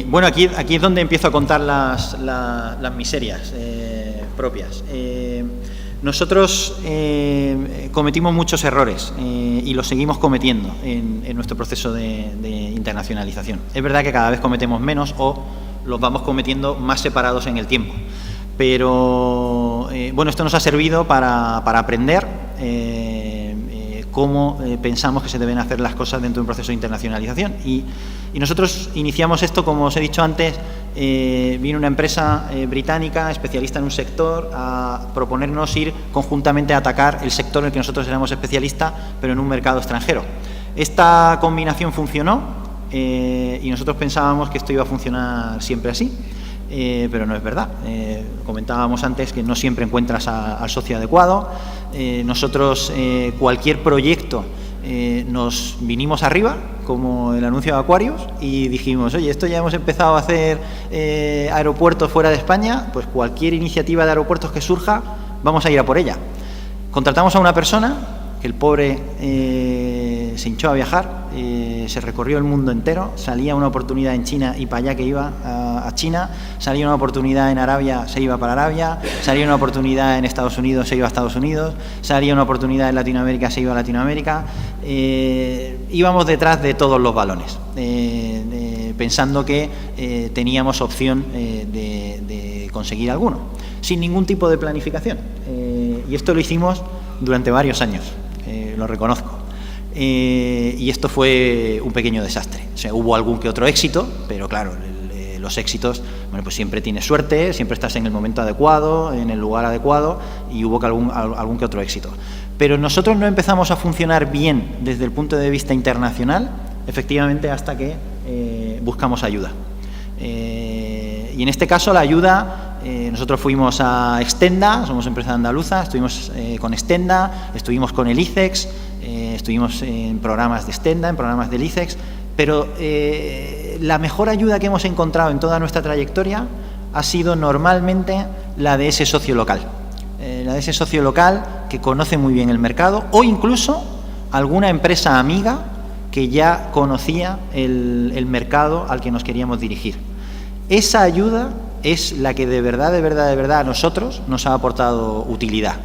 Bueno, aquí es donde empiezo a contar las miserias propias. Nosotros cometimos muchos errores y los seguimos cometiendo en nuestro proceso de internacionalización. Es verdad que cada vez cometemos menos o los vamos cometiendo más separados en el tiempo. Pero, bueno, esto nos ha servido para aprender cómo pensamos que se deben hacer las cosas dentro de un proceso de internacionalización. Y nosotros iniciamos esto, como os he dicho antes, vino una empresa británica, especialista en un sector, a proponernos ir conjuntamente a atacar el sector en el que nosotros éramos especialistas, pero en un mercado extranjero. Esta combinación funcionó y nosotros pensábamos que esto iba a funcionar siempre así. Pero no es verdad. Comentábamos antes que no siempre encuentras al socio adecuado. Nosotros, cualquier proyecto, nos vinimos arriba, como el anuncio de Aquarius, y dijimos, oye, esto ya hemos empezado a hacer aeropuertos fuera de España, pues cualquier iniciativa de aeropuertos que surja, vamos a ir a por ella. Contratamos a una persona, que el pobre se hinchó a viajar, se recorrió el mundo entero, salía una oportunidad en China y para allá que iba a China, salía una oportunidad en Arabia, se iba para Arabia, salía una oportunidad en Estados Unidos, se iba a Estados Unidos, salía una oportunidad en Latinoamérica, se iba a Latinoamérica. Íbamos detrás de todos los balones, pensando que teníamos opción de conseguir alguno, sin ningún tipo de planificación. Y esto lo hicimos durante varios años, lo reconozco. Y esto fue un pequeño desastre. O sea, hubo algún que otro éxito, pero claro, los éxitos, bueno, pues siempre tienes suerte, siempre estás en el momento adecuado, en el lugar adecuado, y hubo algún que otro éxito. Pero nosotros no empezamos a funcionar bien desde el punto de vista internacional, efectivamente, hasta que buscamos ayuda. Y en este caso la ayuda, nosotros fuimos a Extenda, somos empresa andaluza, estuvimos con Extenda, estuvimos con el ICEX, estuvimos en programas de Extenda, en programas del ICEX, pero la mejor ayuda que hemos encontrado en toda nuestra trayectoria ha sido normalmente la de ese socio local. La de ese socio local que conoce muy bien el mercado, o incluso alguna empresa amiga que ya conocía el mercado al que nos queríamos dirigir. Esa ayuda es la que de verdad a nosotros nos ha aportado utilidad.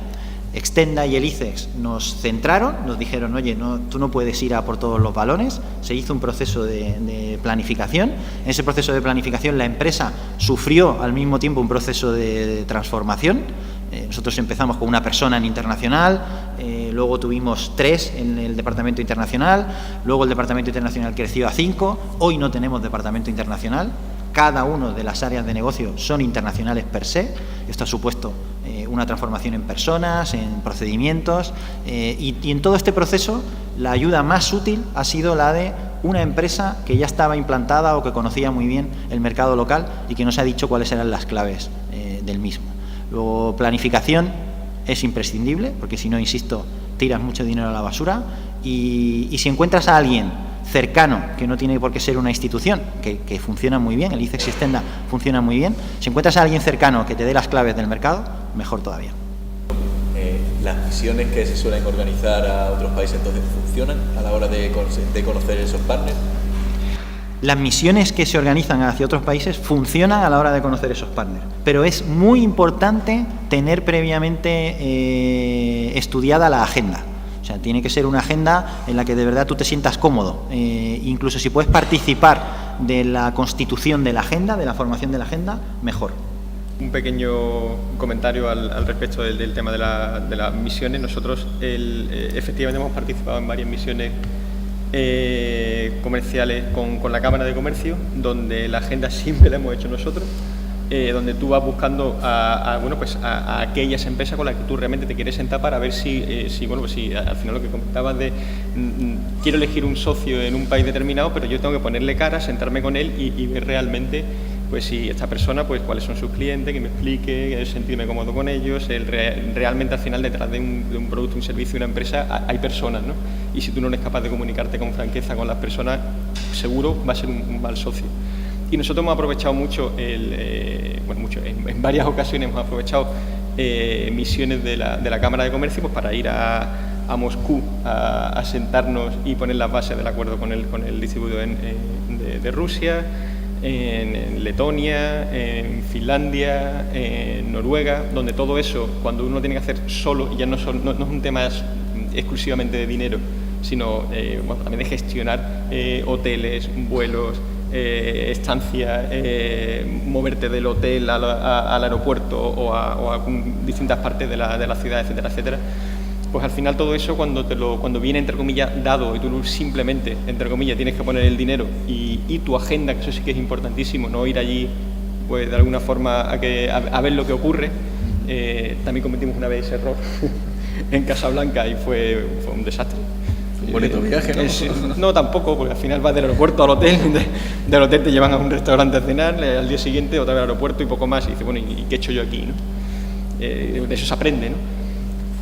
Extenda y el ICEX nos centraron, nos dijeron, oye, tú no puedes ir a por todos los balones. Se hizo un proceso de planificación. En ese proceso de planificación la empresa sufrió al mismo tiempo un proceso de transformación. Nosotros empezamos con una persona en internacional, luego tuvimos 3 en el departamento internacional, luego el departamento internacional creció a 5, hoy no tenemos departamento internacional. Cada una de las áreas de negocio son internacionales per se. Esto ha supuesto una transformación en personas, en procedimientos, y en todo este proceso la ayuda más útil ha sido la de una empresa que ya estaba implantada o que conocía muy bien el mercado local y que nos ha dicho cuáles eran las claves del mismo. Luego, planificación es imprescindible, porque si no, insisto, tiras mucho dinero a la basura, y si encuentras a alguien cercano, que no tiene por qué ser una institución, que funciona muy bien, el ICEX y Extenda funciona muy bien, si encuentras a alguien cercano que te dé las claves del mercado, mejor todavía. ¿Las misiones que se suelen organizar a otros países entonces funcionan a la hora de conocer esos partners? Las misiones que se organizan hacia otros países funcionan a la hora de conocer esos partners, pero es muy importante tener previamente estudiada la agenda. O sea, tiene que ser una agenda en la que de verdad tú te sientas cómodo. Incluso si puedes participar de la constitución de la agenda, de la formación de la agenda, mejor. Un pequeño comentario al respecto del tema de las misiones. Nosotros efectivamente hemos participado en varias misiones comerciales con la Cámara de Comercio, donde la agenda siempre la hemos hecho nosotros, donde tú vas buscando a aquellas empresas con las que tú realmente te quieres sentar para ver si al final lo que comentabas de quiero elegir un socio en un país determinado, pero yo tengo que ponerle cara, sentarme con él y ver realmente pues si esta persona, pues cuáles son sus clientes, que me explique, sentirme cómodo con ellos. Realmente al final detrás de un producto, un servicio, una empresa, hay personas, ¿no? Y si tú no eres capaz de comunicarte con franqueza con las personas, seguro va a ser un mal socio. Y nosotros hemos aprovechado mucho, en varias ocasiones hemos aprovechado misiones de la Cámara de Comercio pues, para ir a Moscú a sentarnos y poner las bases del acuerdo con el distribuidor de Rusia, en Letonia, en Finlandia, en Noruega, donde todo eso, cuando uno tiene que hacer solo, y ya no es un tema exclusivamente de dinero, sino también de gestionar hoteles, vuelos, estancias, moverte del hotel al aeropuerto o a distintas partes de la ciudad, etcétera, etcétera. Pues al final todo eso cuando viene entre comillas dado y tú simplemente entre comillas tienes que poner el dinero y tu agenda, que eso sí que es importantísimo, no ir allí pues de alguna forma a ver lo que ocurre. También cometimos una vez ese error en Casablanca y fue un desastre. Un bonito viaje, ¿no? No, tampoco, porque al final vas del aeropuerto al hotel, del hotel te llevan a un restaurante a cenar, al día siguiente otra vez al aeropuerto y poco más, y dices, bueno, ¿y qué he hecho yo aquí? ¿No? De eso se aprende, ¿no?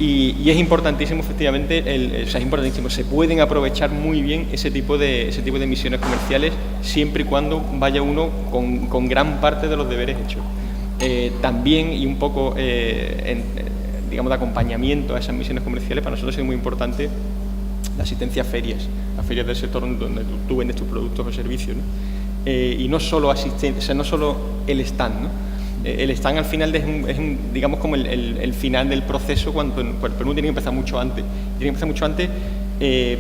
Y es importantísimo, efectivamente, es importantísimo, se pueden aprovechar muy bien ese tipo de misiones comerciales siempre y cuando vaya uno con gran parte de los deberes hechos. También, y un poco, digamos, de acompañamiento a esas misiones comerciales, para nosotros es muy importante la asistencia a ferias del sector donde tú vendes tus productos o servicios, ¿no? Y no solo asistencia, o sea, no solo el stand, ¿no? El stand al final es digamos como el final del proceso, pero uno tiene que empezar mucho antes.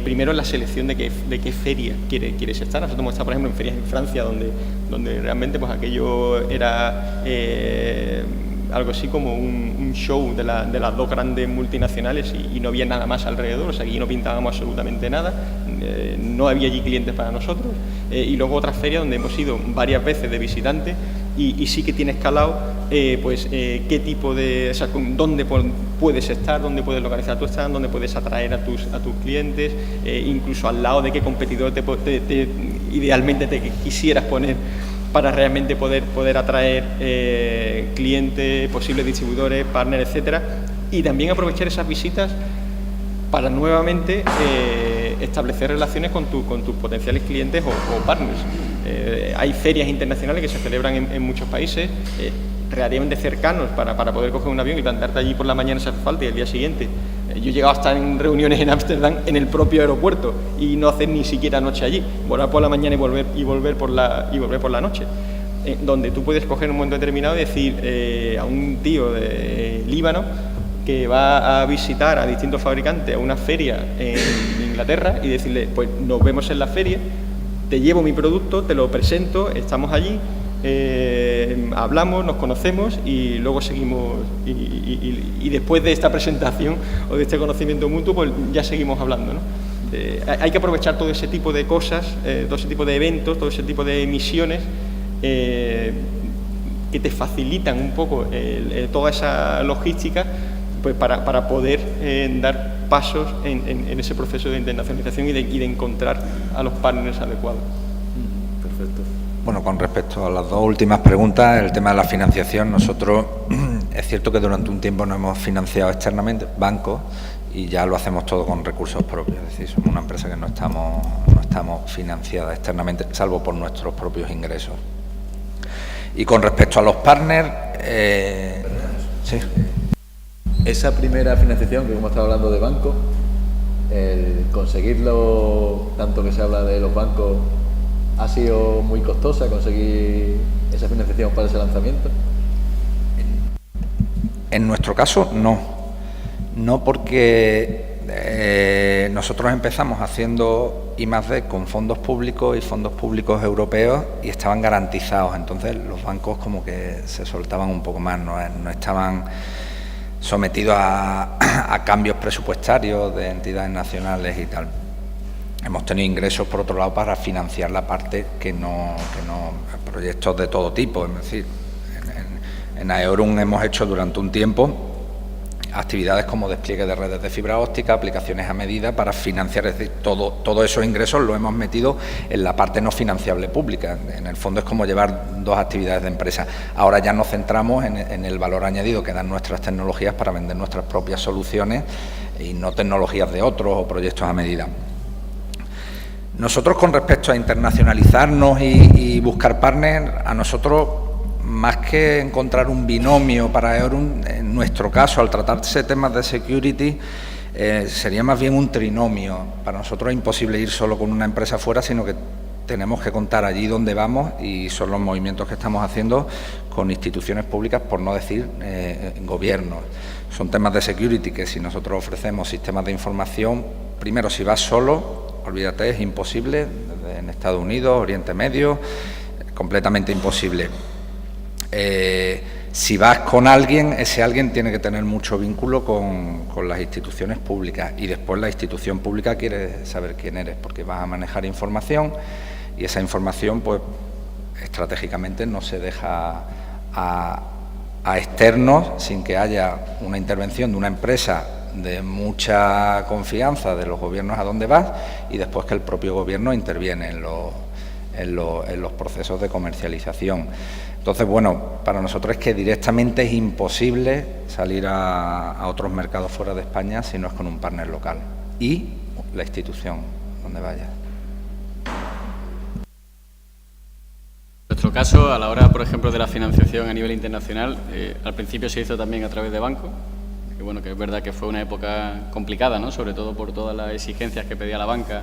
Primero en la selección de qué feria quieres estar. Nosotros hemos estado, por ejemplo, en ferias en Francia donde realmente pues aquello era algo así como un show de las dos grandes multinacionales y no había nada más alrededor, o sea, aquí no pintábamos absolutamente nada, no había allí clientes para nosotros, y luego otras ferias donde hemos ido varias veces de visitantes y sí que tiene escalado qué tipo de, o sea, dónde puedes estar, dónde puedes localizar tu stand, dónde puedes atraer a tus clientes, incluso al lado de qué competidor idealmente te quisieras poner para realmente poder atraer clientes, posibles distribuidores, partners, etcétera, y también aprovechar esas visitas para nuevamente establecer relaciones con tus potenciales clientes o partners. Hay ferias internacionales que se celebran en muchos países, relativamente cercanos para poder coger un avión y plantarte allí por la mañana si hace falta y al día siguiente. Yo he llegado a estar en reuniones en Ámsterdam en el propio aeropuerto y no hacer ni siquiera noche allí, volar por la mañana y volver por la noche, donde tú puedes coger en un momento determinado y decir a un tío de Líbano que va a visitar a distintos fabricantes a una feria en Inglaterra y decirle, pues nos vemos en la feria, te llevo mi producto, te lo presento, estamos allí, hablamos, nos conocemos y luego seguimos y después de esta presentación o de este conocimiento mutuo pues ya seguimos hablando, ¿no? Hay que aprovechar todo ese tipo de cosas, todo ese tipo de eventos, todo ese tipo de misiones que te facilitan un poco toda esa logística pues para poder dar pasos en ese proceso de internacionalización y de encontrar a los partners adecuados. Perfecto. Bueno, con respecto a las dos últimas preguntas, el tema de la financiación, nosotros es cierto que durante un tiempo nos hemos financiado externamente, bancos, y ya lo hacemos todo con recursos propios, es decir, somos una empresa que no estamos financiada externamente, salvo por nuestros propios ingresos. Y con respecto a los partners, sí. Esa primera financiación, que como estaba hablando de bancos, el conseguirlo, tanto que se habla de los bancos, ¿ha sido muy costosa conseguir esa financiación para ese lanzamiento? En nuestro caso, no porque nosotros empezamos haciendo I+D con fondos públicos y fondos públicos europeos y estaban garantizados, entonces los bancos como que se soltaban un poco más, no estaban sometidos a cambios presupuestarios de entidades nacionales y tal. Hemos tenido ingresos, por otro lado, para financiar la parte que no proyectos de todo tipo. Es decir, en Aeorum hemos hecho durante un tiempo actividades como despliegue de redes de fibra óptica, aplicaciones a medida para financiar, es decir, todos esos ingresos los hemos metido en la parte no financiable pública. En el fondo es como llevar dos actividades de empresa. Ahora ya nos centramos en el valor añadido que dan nuestras tecnologías para vender nuestras propias soluciones y no tecnologías de otros o proyectos a medida. Nosotros, con respecto a internacionalizarnos y buscar partners, a nosotros, más que encontrar un binomio para Eorum, en nuestro caso, al tratarse temas de security, sería más bien un trinomio. Para nosotros es imposible ir solo con una empresa fuera, sino que tenemos que contar allí donde vamos, y son los movimientos que estamos haciendo con instituciones públicas, por no decir gobiernos. Son temas de security que, si nosotros ofrecemos sistemas de información, primero, si vas solo, olvídate, es imposible. En Estados Unidos, Oriente Medio, completamente imposible. Si vas con alguien, ese alguien tiene que tener mucho vínculo con las instituciones públicas, y después la institución pública quiere saber quién eres, porque vas a manejar información, y esa información, pues, estratégicamente no se deja a externos sin que haya una intervención de una empresa de mucha confianza de los gobiernos a dónde vas, y después que el propio gobierno interviene en los procesos de comercialización. Entonces, bueno, para nosotros es que directamente es imposible salir a otros mercados fuera de España si no es con un partner local y la institución donde vayas. En nuestro caso, a la hora, por ejemplo, de la financiación a nivel internacional, al principio se hizo también a través de bancos, que bueno, que es verdad que fue una época complicada, ¿no? Sobre todo por todas las exigencias que pedía la banca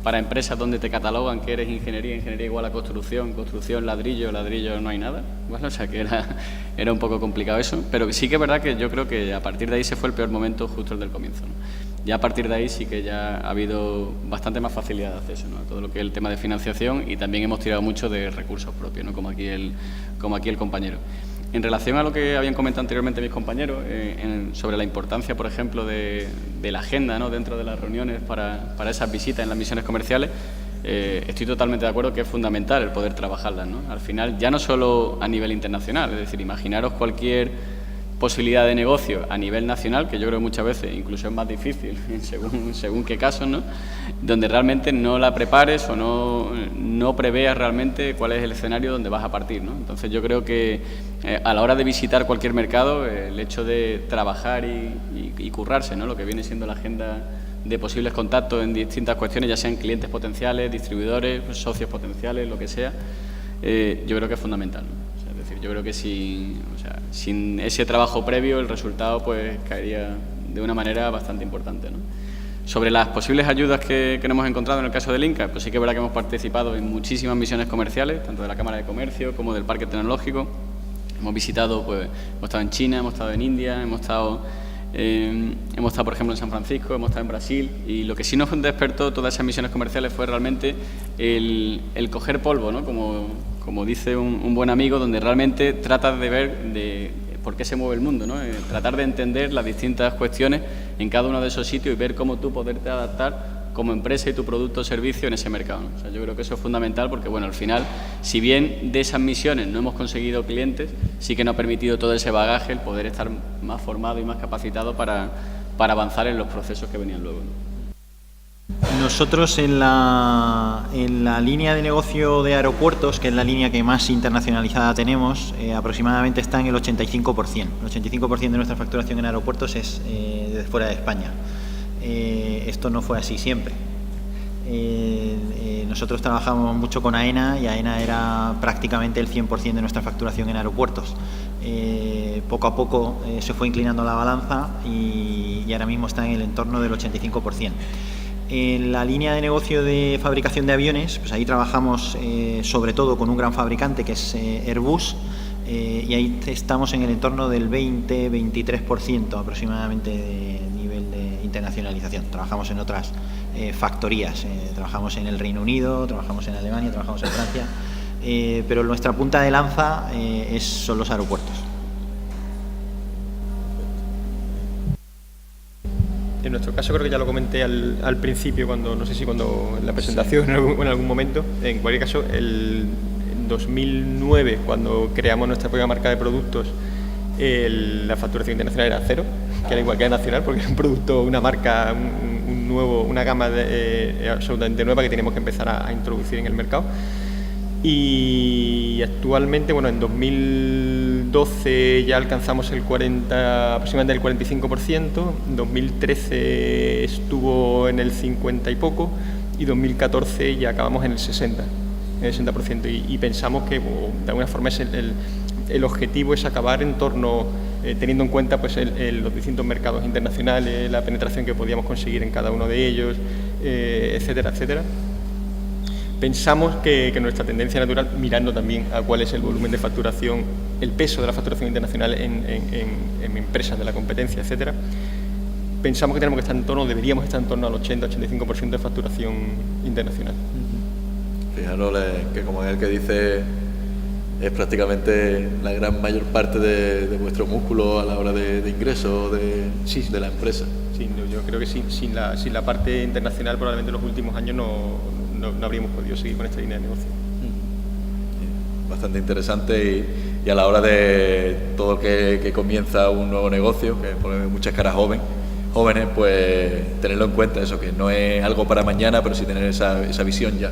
para empresas donde te catalogan que eres ingeniería igual a construcción, ladrillo no hay nada, bueno, o sea que era un poco complicado eso, pero sí que es verdad que yo creo que a partir de ahí se fue el peor momento, justo el del comienzo, ¿no? Ya a partir de ahí sí que ya ha habido bastante más facilidad de acceso, ¿no? Todo lo que es el tema de financiación, y también hemos tirado mucho de recursos propios, ¿no? Como aquí el compañero. En relación a lo que habían comentado anteriormente mis compañeros, sobre la importancia, por ejemplo, de la agenda, ¿no? Dentro de las reuniones para esas visitas en las misiones comerciales, estoy totalmente de acuerdo que es fundamental el poder trabajarlas, ¿no? Al final, ya no solo a nivel internacional, es decir, imaginaros cualquier posibilidad de negocio a nivel nacional, que yo creo que muchas veces incluso es más difícil según qué casos, ¿no? Donde realmente no la prepares o no preveas realmente cuál es el escenario donde vas a partir, ¿no? Entonces yo creo que a la hora de visitar cualquier mercado, el hecho de trabajar y currarse, ¿no? Lo que viene siendo la agenda de posibles contactos en distintas cuestiones, ya sean clientes potenciales, distribuidores, socios potenciales, lo que sea, yo creo que es fundamental, ¿no? Yo creo que sin ese trabajo previo el resultado pues caería de una manera bastante importante, ¿no? Sobre las posibles ayudas que nos hemos encontrado en el caso del Inca, pues sí que es verdad que hemos participado en muchísimas misiones comerciales, tanto de la Cámara de Comercio como del Parque Tecnológico. Hemos visitado, pues, hemos estado en China, hemos estado en India, hemos estado, por ejemplo, en San Francisco, hemos estado en Brasil, y lo que sí nos despertó todas esas misiones comerciales fue realmente el coger polvo, ¿no? Como dice un buen amigo, donde realmente tratas de ver por qué se mueve el mundo, ¿no? Tratar de entender las distintas cuestiones en cada uno de esos sitios y ver cómo tú poderte adaptar como empresa y tu producto o servicio en ese mercado, ¿no? O sea, yo creo que eso es fundamental porque, bueno, al final, si bien de esas misiones no hemos conseguido clientes, sí que nos ha permitido todo ese bagaje, el poder estar más formado y más capacitado para avanzar en los procesos que venían luego, ¿no? Nosotros en la línea de negocio de aeropuertos, que es la línea que más internacionalizada tenemos, aproximadamente está en el 85%. El 85% de nuestra facturación en aeropuertos es de fuera de España. Esto no fue así siempre. Nosotros trabajamos mucho con AENA, y AENA era prácticamente el 100% de nuestra facturación en aeropuertos. Poco a poco se fue inclinando la balanza y ahora mismo está en el entorno del 85%. En la línea de negocio de fabricación de aviones, pues ahí trabajamos sobre todo con un gran fabricante que es Airbus, y ahí estamos en el entorno del 20-23% aproximadamente de nivel de internacionalización. Trabajamos en otras factorías, trabajamos en el Reino Unido, trabajamos en Alemania, trabajamos en Francia, pero nuestra punta de lanza son los aeropuertos. En nuestro caso, creo que ya lo comenté al principio, no sé si en la presentación o en algún momento. En cualquier caso, en 2009, cuando creamos nuestra propia marca de productos, la facturación internacional era cero, que era igual que nacional, porque era un producto, una marca, una gama absolutamente nueva que teníamos que empezar a introducir en el mercado. Y actualmente, bueno, en 2012 ya alcanzamos aproximadamente el 45%, en 2013 estuvo en el 50 y poco, y 2014 ya acabamos en el 60%. Y pensamos que de alguna forma es el objetivo es acabar en torno, teniendo en cuenta pues, los distintos mercados internacionales, la penetración que podíamos conseguir en cada uno de ellos, etcétera, etcétera. Pensamos que nuestra tendencia natural, mirando también a cuál es el volumen de facturación, el peso de la facturación internacional en empresas de la competencia, etcétera, pensamos que tenemos que estar en torno, deberíamos estar en torno al 80-85% de facturación internacional. Fijaros que, como es el que dice, es prácticamente la gran mayor parte de vuestro músculo a la hora de ingreso de la empresa. Sí, yo creo que sin la parte internacional probablemente en los últimos años no habríamos podido seguir con esta línea de negocio. Bastante interesante y a la hora de todo que comienza un nuevo negocio, que pone muchas caras jóvenes, pues tenerlo en cuenta, eso, que no es algo para mañana, pero sí tener esa visión ya.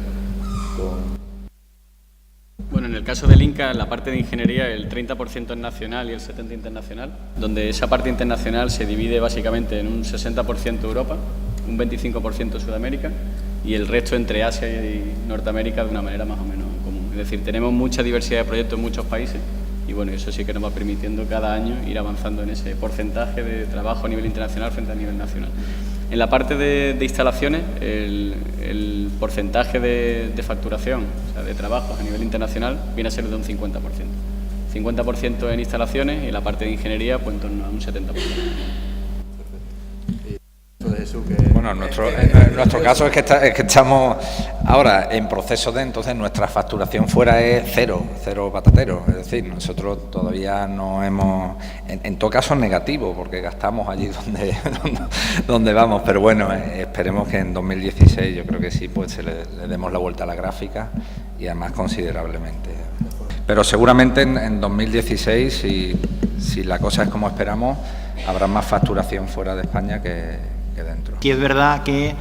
Bueno, en el caso del Inca, la parte de ingeniería, el 30% es nacional y el 70% internacional, donde esa parte internacional se divide básicamente en un 60% Europa, un 25% Sudamérica y el resto entre Asia y Norteamérica de una manera más o menos común. Es decir, tenemos mucha diversidad de proyectos en muchos países y bueno, eso sí que nos va permitiendo cada año ir avanzando en ese porcentaje de trabajo a nivel internacional frente a nivel nacional. En la parte de instalaciones, el porcentaje de facturación, o sea, de trabajos a nivel internacional, viene a ser de un 50%. 50% en instalaciones y en la parte de ingeniería, pues en torno a un 70%. Bueno, en nuestro caso es que estamos ahora en proceso entonces nuestra facturación fuera es cero patatero, es decir, nosotros todavía no hemos, en todo caso es negativo porque gastamos allí donde vamos, pero bueno, esperemos que en 2016 yo creo que sí, pues le demos la vuelta a la gráfica y además considerablemente. Pero seguramente en 2016, si la cosa es como esperamos, habrá más facturación fuera de España que dentro. Sí, es verdad que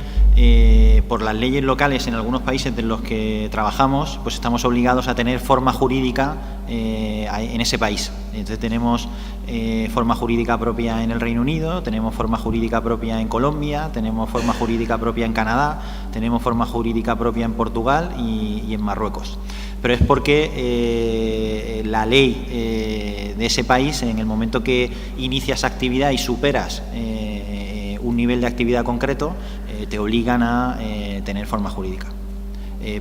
por las leyes locales en algunos países de los que trabajamos, pues estamos obligados a tener forma jurídica en ese país. Entonces tenemos forma jurídica propia en el Reino Unido, tenemos forma jurídica propia en Colombia, tenemos forma jurídica propia en Canadá, tenemos forma jurídica propia en Portugal y en Marruecos. Pero es porque la ley de ese país, en el momento que inicias actividad y superas un nivel de actividad concreto, te obligan a tener forma jurídica.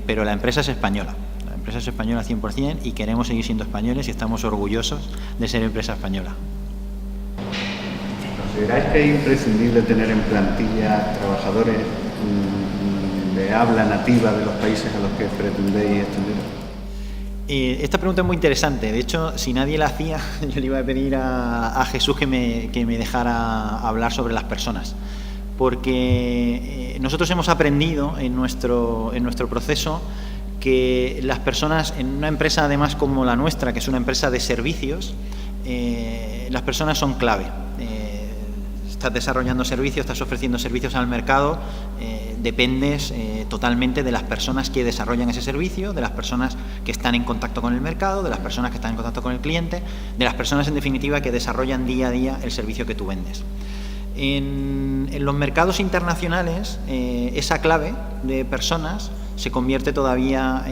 Pero la empresa es española. La empresa es española 100% y queremos seguir siendo españoles y estamos orgullosos de ser empresa española. ¿Consideráis que es imprescindible tener en plantilla trabajadores de habla nativa de los países a los que pretendéis extender? Esta pregunta es muy interesante. De hecho, si nadie la hacía, yo le iba a pedir a Jesús que me dejara hablar sobre las personas. Porque nosotros hemos aprendido en nuestro proceso que las personas, en una empresa además como la nuestra, que es una empresa de servicios, las personas son clave. Estás desarrollando servicios, estás ofreciendo servicios al mercado, dependes totalmente de las personas que desarrollan ese servicio, de las personas que están en contacto con el mercado, de las personas que están en contacto con el cliente, de las personas en definitiva que desarrollan día a día el servicio que tú vendes. En los mercados internacionales esa clave de personas se convierte todavía,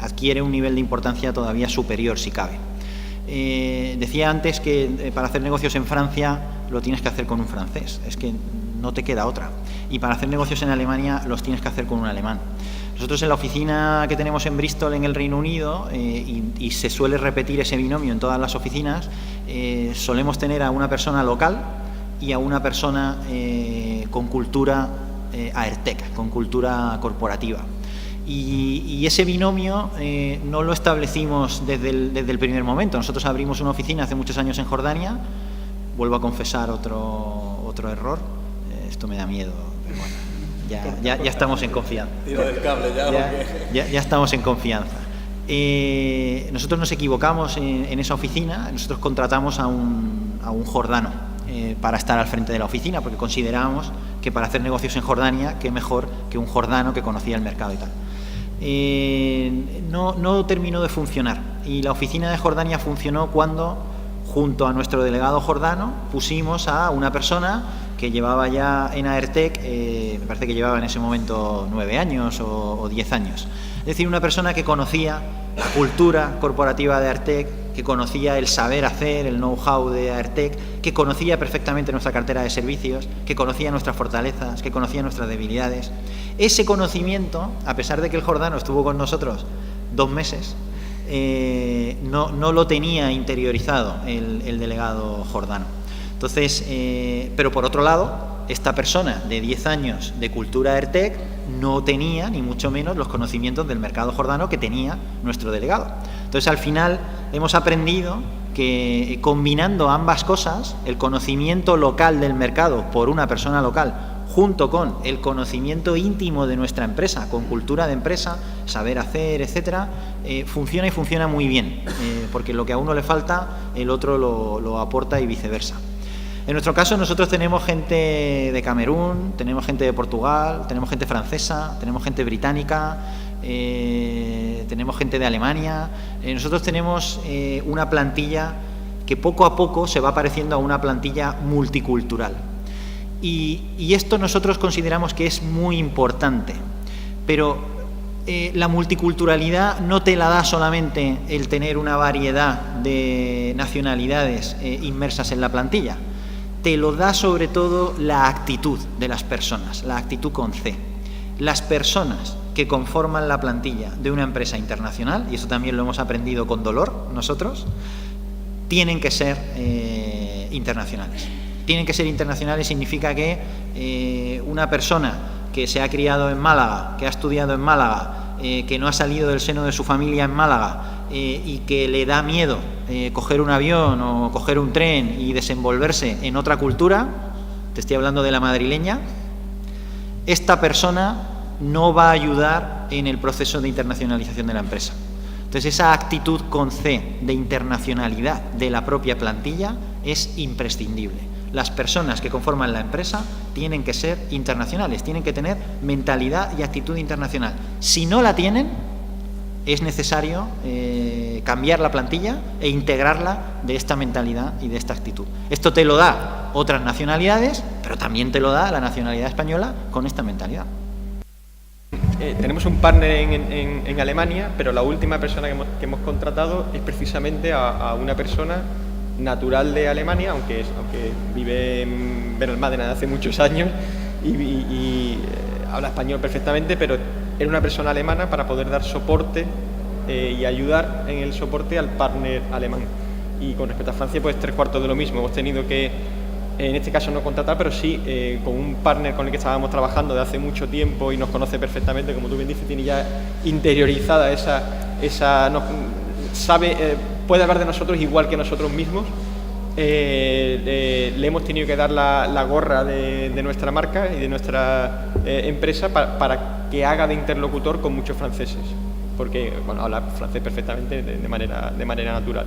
adquiere un nivel de importancia todavía superior si cabe. Decía antes que para hacer negocios en Francia lo tienes que hacer con un francés, es que no te queda otra. Y para hacer negocios en Alemania los tienes que hacer con un alemán. Nosotros en la oficina que tenemos en Bristol, en el Reino Unido, y se suele repetir ese binomio en todas las oficinas, solemos tener a una persona local y a una persona con cultura AERTEC, con cultura corporativa. Y ese binomio no lo establecimos desde el primer momento. Nosotros abrimos una oficina hace muchos años en Jordania. Vuelvo a confesar otro error. Esto me da miedo, pero bueno, ya estamos en confianza. Tiro del cable Ya estamos en confianza. Nosotros nos equivocamos en esa oficina. Nosotros contratamos a un jordano para estar al frente de la oficina, porque considerábamos que para hacer negocios en Jordania, qué mejor que un jordano que conocía el mercado y tal. No terminó de funcionar y la oficina de Jordania funcionó cuando, junto a nuestro delegado jordano, pusimos a una persona que que llevaba ya en Aertec, me parece que llevaba en ese momento 9 años o 10 años. Es decir, una persona que conocía la cultura corporativa de Aertec, que conocía el saber hacer, el know-how de Aertec, que conocía perfectamente nuestra cartera de servicios, que conocía nuestras fortalezas, que conocía nuestras debilidades. Ese conocimiento, a pesar de que el Jordano estuvo con nosotros 2 meses, no lo tenía interiorizado el delegado jordano. Entonces, pero por otro lado, esta persona de 10 años de cultura Aertec no tenía, ni mucho menos, los conocimientos del mercado jordano que tenía nuestro delegado. Entonces, al final, hemos aprendido que combinando ambas cosas, el conocimiento local del mercado por una persona local, junto con el conocimiento íntimo de nuestra empresa, con cultura de empresa, saber hacer, etcétera, funciona y funciona muy bien, porque lo que a uno le falta, el otro lo aporta y viceversa. En nuestro caso, nosotros tenemos gente de Camerún, tenemos gente de Portugal, tenemos gente francesa, tenemos gente británica, tenemos gente de Alemania. Nosotros tenemos una plantilla que poco a poco se va pareciendo a una plantilla multicultural. Y esto nosotros consideramos que es muy importante, pero la multiculturalidad no te la da solamente el tener una variedad de nacionalidades inmersas en la plantilla, te lo da sobre todo la actitud de las personas, la actitud con C. Las personas que conforman la plantilla de una empresa internacional, y eso también lo hemos aprendido con dolor nosotros, tienen que ser internacionales. Tienen que ser internacionales significa que una persona que se ha criado en Málaga, que ha estudiado en Málaga, que no ha salido del seno de su familia en Málaga y que le da miedo coger un avión o coger un tren y desenvolverse en otra cultura, te estoy hablando de la madrileña, esta persona no va a ayudar en el proceso de internacionalización de la empresa. Entonces, esa actitud con C de internacionalidad de la propia plantilla es imprescindible. Las personas que conforman la empresa tienen que ser internacionales, tienen que tener mentalidad y actitud internacional. Si no la tienen, es necesario cambiar la plantilla e integrarla de esta mentalidad y de esta actitud. Esto te lo da otras nacionalidades, pero también te lo da la nacionalidad española con esta mentalidad. Tenemos un partner en Alemania, pero la última persona que hemos contratado es precisamente a una persona natural de Alemania, aunque vive en Benalmádena desde hace muchos años y habla español perfectamente, pero era una persona alemana para poder dar soporte y ayudar en el soporte al partner alemán. Y con respecto a Francia, pues 3/4 de lo mismo. Hemos tenido que, en este caso no contratar, pero sí con un partner con el que estábamos trabajando de hace mucho tiempo y nos conoce perfectamente, como tú bien dices, tiene ya interiorizada puede hablar de nosotros igual que nosotros mismos. Le hemos tenido que dar la gorra de nuestra marca y de nuestra empresa para que haga de interlocutor con muchos franceses, porque bueno, habla francés perfectamente de manera natural.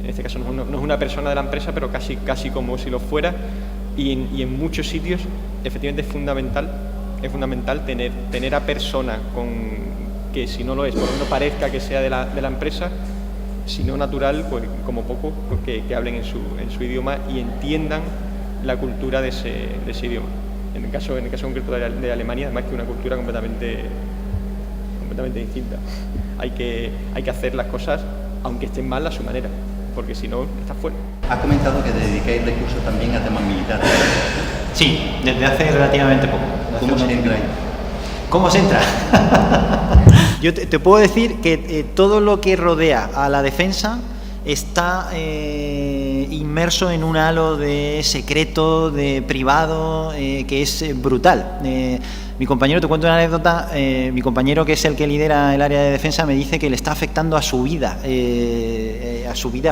En este caso no es una persona de la empresa, pero casi como si lo fuera, y en muchos sitios efectivamente es fundamental tener a personas que, si no lo es, por lo menos parezca que sea de la empresa, si no natural, pues como poco, pues que hablen en su idioma y entiendan la cultura de ese idioma. En el caso concreto de Alemania, además, que es una cultura completamente distinta. Hay que hacer las cosas, aunque estén mal, a su manera, porque si no, estás fuera. Has comentado que dedicáis recursos también a temas militares. Sí, desde hace relativamente poco. ¿Cómo se entra ahí? ¿Cómo se entra? Yo te puedo decir que todo lo que rodea a la defensa está inmerso en un halo de secreto, de privado, que es brutal. Mi compañero, te cuento una anécdota, mi compañero, que es el que lidera el área de defensa, me dice que le está afectando a su vida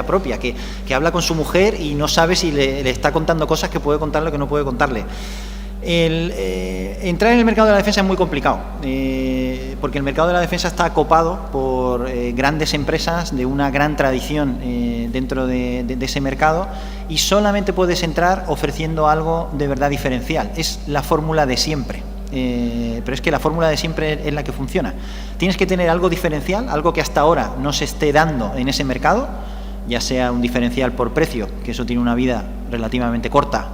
propia, que habla con su mujer y no sabe si le está contando cosas que puede contarle o que no puede contarle. Entrar en el mercado de la defensa es muy complicado, porque el mercado de la defensa está copado por grandes empresas de una gran tradición dentro de ese mercado, y solamente puedes entrar ofreciendo algo de verdad diferencial. Es la fórmula de siempre, pero es que la fórmula de siempre es la que funciona. Tienes que tener algo diferencial, algo que hasta ahora no se esté dando en ese mercado, ya sea un diferencial por precio, que eso tiene una vida relativamente corta,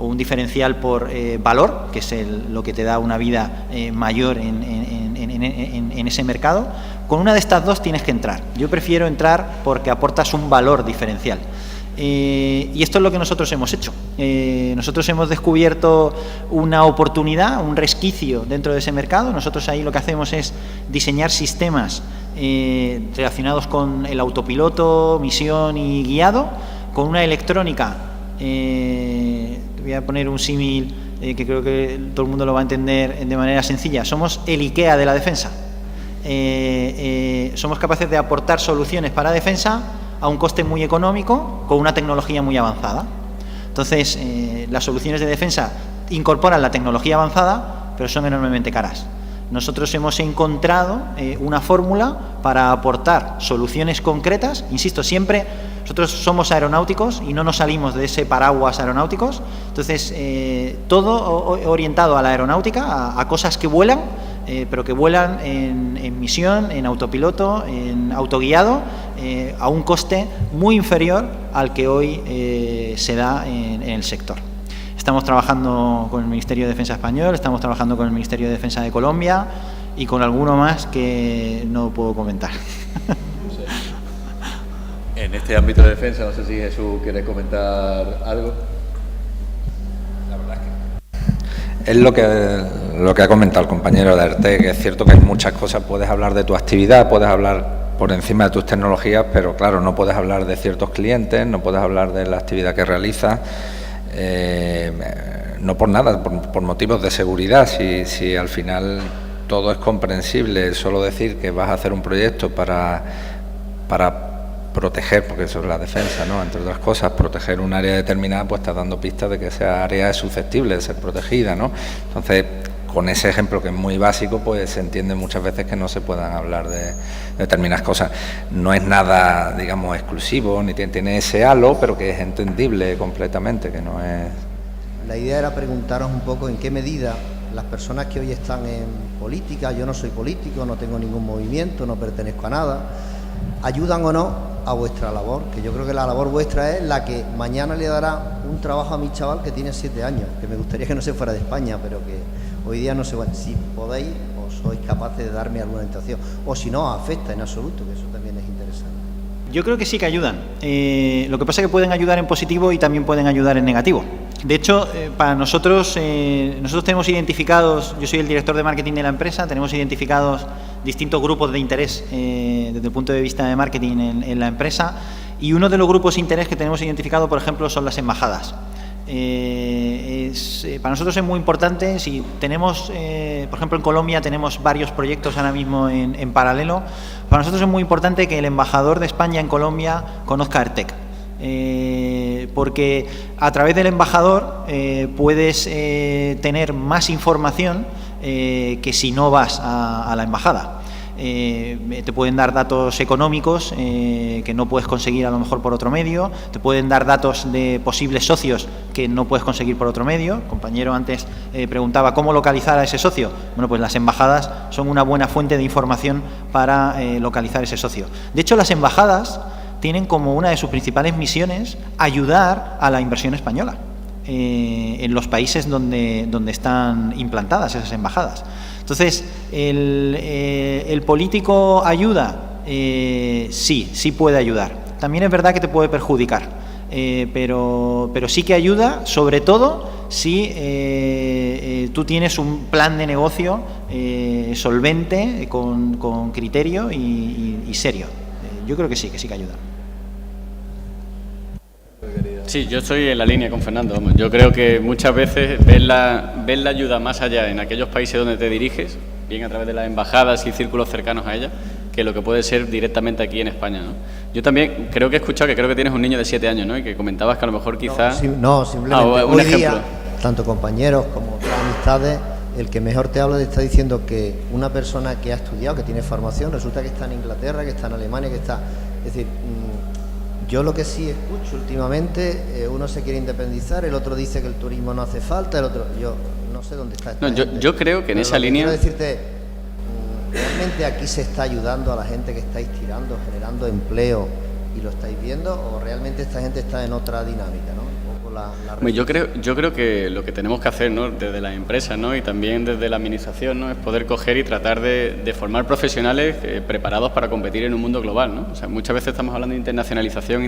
un diferencial por valor, que es lo que te da una vida mayor en ese mercado. Con una de estas dos tienes que entrar. Yo prefiero entrar porque aportas un valor diferencial. Y esto es lo que nosotros hemos hecho. Nosotros hemos descubierto una oportunidad, un resquicio dentro de ese mercado. Nosotros ahí lo que hacemos es diseñar sistemas relacionados con el autopiloto, misión y guiado, con una electrónica. Voy a poner un símil que creo que todo el mundo lo va a entender de manera sencilla. Somos el IKEA de la defensa. Somos capaces de aportar soluciones para defensa a un coste muy económico, con una tecnología muy avanzada. Entonces, las soluciones de defensa incorporan la tecnología avanzada, pero son enormemente caras. Nosotros hemos encontrado una fórmula para aportar soluciones concretas. Insisto, siempre nosotros somos aeronáuticos y no nos salimos de ese paraguas aeronáuticos. Entonces, todo orientado a la aeronáutica, a cosas que vuelan, pero que vuelan en misión, en autopiloto, en autoguiado, a un coste muy inferior al que hoy se da en el sector. Estamos trabajando con el Ministerio de Defensa español, estamos trabajando con el Ministerio de Defensa de Colombia y con alguno más que no puedo comentar. En este ámbito de defensa, no sé si Jesús quiere comentar algo. La verdad es que es lo que ha comentado el compañero de AERTEC, que es cierto que hay muchas cosas, puedes hablar de tu actividad, puedes hablar por encima de tus tecnologías, pero claro, no puedes hablar de ciertos clientes, no puedes hablar de la actividad que realizas, no por nada, por motivos de seguridad. Si al final todo es comprensible, solo decir que vas a hacer un proyecto para proteger, porque eso es la defensa, ¿no? Entre otras cosas, proteger un área determinada, pues estás dando pistas de que esa área es susceptible de ser protegida, ¿no? Entonces, con ese ejemplo que es muy básico, pues se entiende muchas veces que no se puedan hablar de determinadas cosas. No es nada, digamos, exclusivo, ni tiene ese halo, pero que es entendible completamente, que no es... La idea era preguntaros un poco en qué medida las personas que hoy están en política, yo no soy político, no tengo ningún movimiento, no pertenezco a nada, ayudan o no a vuestra labor, que yo creo que la labor vuestra es la que mañana le dará un trabajo a mi chaval que tiene 7 años, que me gustaría que no se fuera de España, pero que hoy día no sé si podéis o sois capaces de darme alguna orientación, o si no, afecta en absoluto, que eso también es interesante. Yo creo que sí que ayudan. Lo que pasa es que pueden ayudar en positivo y también pueden ayudar en negativo. De hecho, para nosotros tenemos identificados, yo soy el director de marketing de la empresa, tenemos identificados distintos grupos de interés desde el punto de vista de marketing en la empresa, y uno de los grupos de interés que tenemos identificado, por ejemplo, son las embajadas. Para nosotros es muy importante, si tenemos, por ejemplo, en Colombia tenemos varios proyectos ahora mismo en paralelo. Para nosotros es muy importante que el embajador de España en Colombia conozca AERTEC, porque a través del embajador puedes tener más información que si no vas a la embajada. Te pueden dar datos económicos que no puedes conseguir a lo mejor por otro medio, te pueden dar datos de posibles socios que no puedes conseguir por otro medio. El compañero antes preguntaba cómo localizar a ese socio. Bueno, pues las embajadas son una buena fuente de información para localizar ese socio. De hecho, las embajadas tienen como una de sus principales misiones ayudar a la inversión española en los países donde están implantadas esas embajadas. Entonces, ¿el político ayuda? Sí puede ayudar. También es verdad que te puede perjudicar, pero sí que ayuda, sobre todo si tú tienes un plan de negocio solvente, con criterio y serio. Yo creo que sí que ayuda. Sí, yo estoy en la línea con Fernando. Yo creo que muchas veces ves la ayuda más allá en aquellos países donde te diriges, bien a través de las embajadas y círculos cercanos a ellas, que lo que puede ser directamente aquí en España, ¿no? Yo también creo que he escuchado que creo que tienes un niño de 7 años, ¿no? Y que comentabas que a lo mejor quizás... No, simplemente un hoy ejemplo. día, tanto compañeros como otras amistades, el que mejor te habla te está diciendo que una persona que ha estudiado, que tiene formación, resulta que está en Inglaterra, que está en Alemania, que está... Es decir, yo lo que sí escucho últimamente, uno se quiere independizar, el otro dice que el turismo no hace falta, el otro... Yo no sé dónde está esta gente. Yo creo que en esa línea... Quiero decirte, ¿realmente aquí se está ayudando a la gente que estáis tirando, generando empleo y lo estáis viendo? ¿O realmente esta gente está en otra dinámica, ¿no? Un poco la Yo creo que lo que tenemos que hacer, ¿no?, desde las empresas, ¿no?, y también desde la administración, ¿no?, es poder coger y tratar de formar profesionales preparados para competir en un mundo global, ¿no? O sea, muchas veces estamos hablando de internacionalización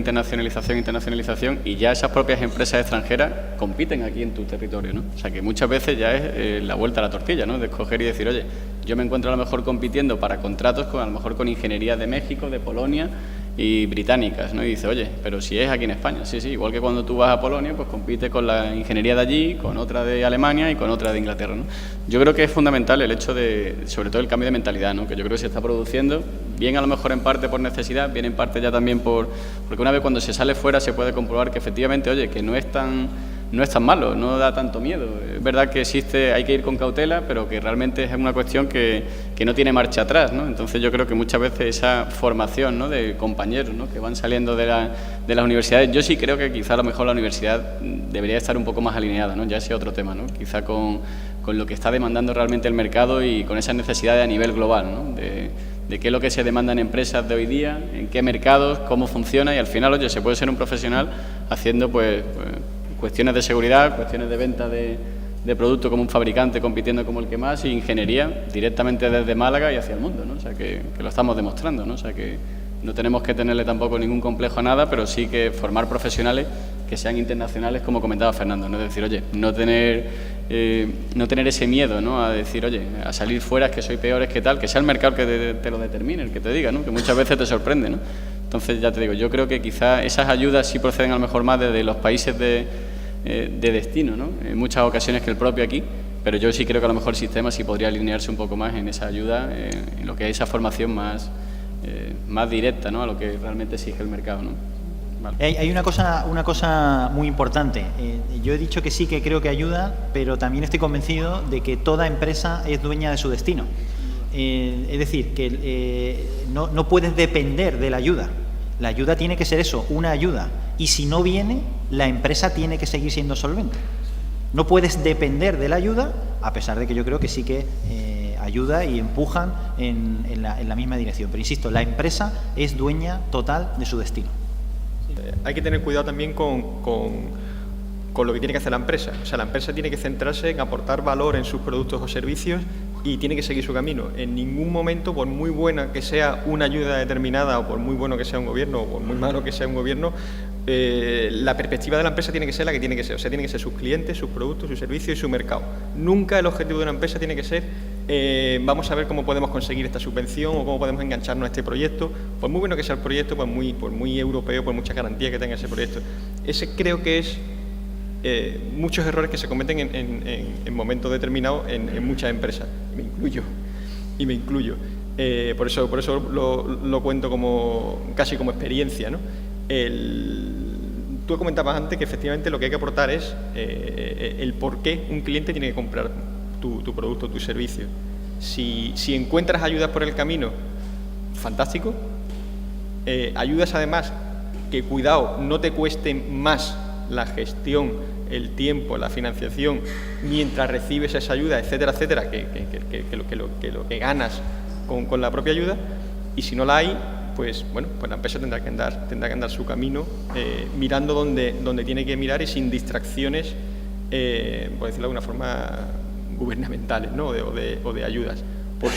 y ya esas propias empresas extranjeras compiten aquí en tu territorio, ¿no? O sea, que muchas veces ya es la vuelta a la tortilla, ¿no?, de escoger y decir, oye, yo me encuentro a lo mejor compitiendo para contratos a lo mejor con ingeniería de México, de Polonia y británicas, ¿no? Y dice, oye, pero si es aquí en España, sí, igual que cuando tú vas a Polonia, pues compite con la ingeniería de allí, con otra de Alemania y con otra de Inglaterra, ¿no? Yo creo que es fundamental el hecho de, sobre todo el cambio de mentalidad, ¿no?, que yo creo que se está produciendo, bien a lo mejor en parte por necesidad, bien en parte ya también porque una vez cuando se sale fuera se puede comprobar que efectivamente, oye, que no es tan malo, no da tanto miedo. Es verdad que hay que ir con cautela, pero que realmente es una cuestión que no tiene marcha atrás, ¿no? Entonces yo creo que muchas veces esa formación, ¿no?, de compañeros, ¿no?, que van saliendo de las universidades, yo sí creo que quizá a lo mejor la universidad debería estar un poco más alineada, ¿no?, ya ese otro tema, ¿no?, quizá con lo que está demandando realmente el mercado y con esas necesidades a nivel global, ¿no?, de qué es lo que se demanda en empresas de hoy día, en qué mercados, cómo funciona, y al final, oye, se puede ser un profesional haciendo pues cuestiones de seguridad, cuestiones de venta de producto como un fabricante compitiendo como el que más, y ingeniería directamente desde Málaga y hacia el mundo, ¿no? O sea, que lo estamos demostrando, ¿no? O sea, que no tenemos que tenerle tampoco ningún complejo a nada, pero sí que formar profesionales que sean internacionales, como comentaba Fernando, ¿no? Es decir, oye, no tener ese miedo, ¿no?, a decir, oye, a salir fuera, es que soy peor, es que tal, que sea el mercado que te lo determine, el que te diga, ¿no?, que muchas veces te sorprende, ¿no? Entonces, ya te digo, yo creo que quizá esas ayudas sí proceden a lo mejor más desde los países de destino, ¿no?, en muchas ocasiones que el propio aquí, pero yo sí creo que a lo mejor el sistema sí podría alinearse un poco más en esa ayuda, en lo que es esa formación más directa, ¿no?, a lo que realmente exige el mercado, ¿no? Vale. Hay una cosa muy importante. Yo he dicho que sí, que creo que ayuda, pero también estoy convencido de que toda empresa es dueña de su destino. Es decir, que no puedes depender de la ayuda. La ayuda tiene que ser eso, una ayuda. Y si no viene, la empresa tiene que seguir siendo solvente. No puedes depender de la ayuda, a pesar de que yo creo que sí que ayuda y empujan en la misma dirección. Pero insisto, la empresa es dueña total de su destino. Hay que tener cuidado también con lo que tiene que hacer la empresa. O sea, la empresa tiene que centrarse en aportar valor en sus productos o servicios y tiene que seguir su camino. En ningún momento, por muy buena que sea una ayuda determinada, o por muy bueno que sea un gobierno, o por muy malo que sea un gobierno, la perspectiva de la empresa tiene que ser la que tiene que ser. O sea, tiene que ser sus clientes, sus productos, sus servicios y su mercado. Nunca el objetivo de una empresa tiene que ser vamos a ver cómo podemos conseguir esta subvención o cómo podemos engancharnos a este proyecto, por muy bueno que sea el proyecto, por muy europeo, por mucha garantía que tenga ese proyecto. Ese creo que es muchos errores que se cometen en momentos determinados en muchas empresas, y me incluyo. Por eso lo cuento casi como experiencia, ¿no? Tú comentabas antes que efectivamente lo que hay que aportar es el por qué un cliente tiene que comprar tu producto, tu servicio. Si encuentras ayudas por el camino, fantástico. Ayudas además que, cuidado, no te cuesten más la gestión, el tiempo, la financiación, mientras recibes esa ayuda, etcétera, etcétera, que lo que ganas con la propia ayuda. Y si no la hay, pues bueno, pues la empresa tendrá que andar su camino, mirando donde tiene que mirar y sin distracciones, por decirlo de alguna forma, gubernamentales, ¿no? o de ayudas. Por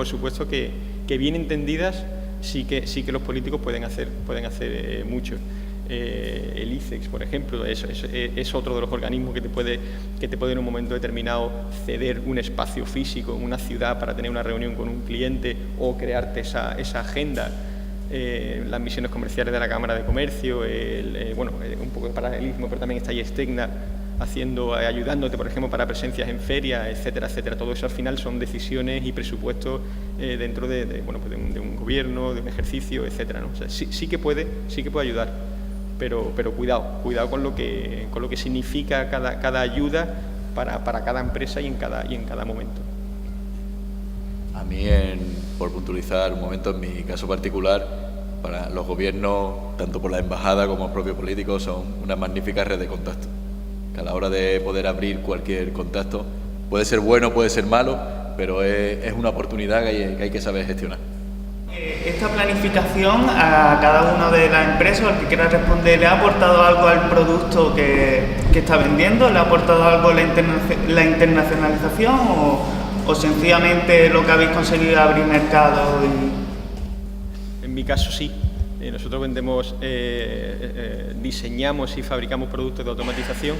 supuesto que bien entendidas sí que los políticos pueden hacer mucho. El ICEX, por ejemplo, es otro de los organismos que te puede en un momento determinado ceder un espacio físico en una ciudad para tener una reunión con un cliente o crearte esa agenda. Las misiones comerciales de la Cámara de Comercio, un poco de paralelismo, pero también está IESTECNA ayudándote, por ejemplo, para presencias en ferias, etcétera, etcétera. Todo eso al final son decisiones y presupuestos dentro de un gobierno, de un ejercicio, etcétera, ¿no? O sea, sí que puede ayudar, pero cuidado con lo que significa cada ayuda para cada empresa y en cada momento. A mí, por puntualizar un momento, en mi caso particular, para los gobiernos, tanto por la embajada como los propios políticos, son una magnífica red de contactos. Que a la hora de poder abrir cualquier contacto, puede ser bueno, puede ser malo, pero es una oportunidad que hay que saber gestionar. esta planificación a cada una de las empresas, al que quiera responder, ¿le ha aportado algo al producto que está vendiendo? ¿Le ha aportado algo la internacionalización o sencillamente lo que habéis conseguido es abrir mercado? En mi caso sí. Nosotros vendemos, diseñamos y fabricamos productos de automatización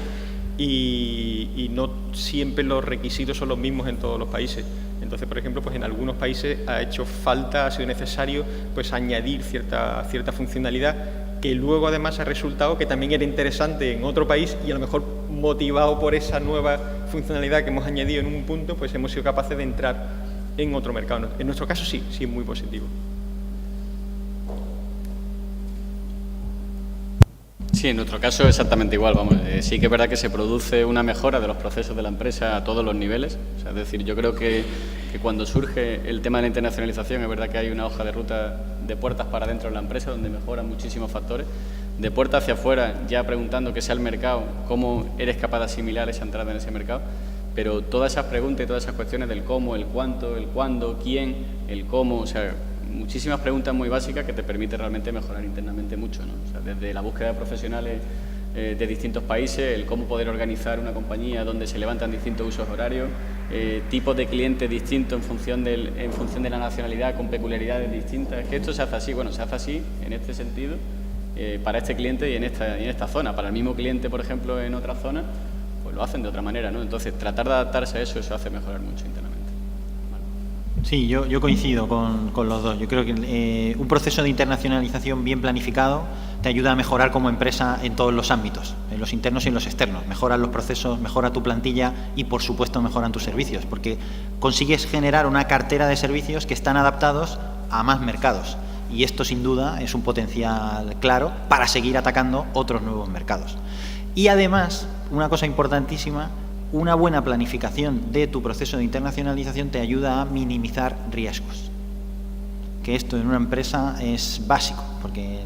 y no siempre los requisitos son los mismos en todos los países. Entonces, por ejemplo, pues en algunos países ha hecho falta, ha sido necesario pues añadir cierta funcionalidad que luego además ha resultado que también era interesante en otro país y a lo mejor motivado por esa nueva funcionalidad que hemos añadido en un punto, pues hemos sido capaces de entrar en otro mercado. En nuestro caso sí es muy positivo. Sí, en nuestro caso exactamente igual, vamos. Sí que es verdad que se produce una mejora de los procesos de la empresa a todos los niveles. O sea, es decir, yo creo que cuando surge el tema de la internacionalización, es verdad que hay una hoja de ruta de puertas para dentro de la empresa donde mejoran muchísimos factores. De puerta hacia afuera, ya preguntando qué sea el mercado, cómo eres capaz de asimilar esa entrada en ese mercado. Pero todas esas preguntas y todas esas cuestiones del cómo, el cuánto, el cuándo, quién, el cómo, o sea, muchísimas preguntas muy básicas que te permiten realmente mejorar internamente mucho, ¿no? O sea, desde la búsqueda de profesionales de distintos países, el cómo poder organizar una compañía donde se levantan distintos usos horarios, tipos de clientes distintos en función de la nacionalidad, con peculiaridades distintas. Es que esto se hace así, bueno, se hace así en este sentido para este cliente y en esta zona. Para el mismo cliente, por ejemplo, en otra zona, pues lo hacen de otra manera, ¿no? Entonces, tratar de adaptarse a eso hace mejorar mucho internamente. Sí, yo coincido con los dos. Yo creo que un proceso de internacionalización bien planificado te ayuda a mejorar como empresa en todos los ámbitos, en los internos y en los externos. Mejoran los procesos, mejora tu plantilla y, por supuesto, mejoran tus servicios, porque consigues generar una cartera de servicios que están adaptados a más mercados. Y esto, sin duda, es un potencial claro para seguir atacando otros nuevos mercados. Y, además, una cosa importantísima, una buena planificación de tu proceso de internacionalización te ayuda a minimizar riesgos. Que esto en una empresa es básico, porque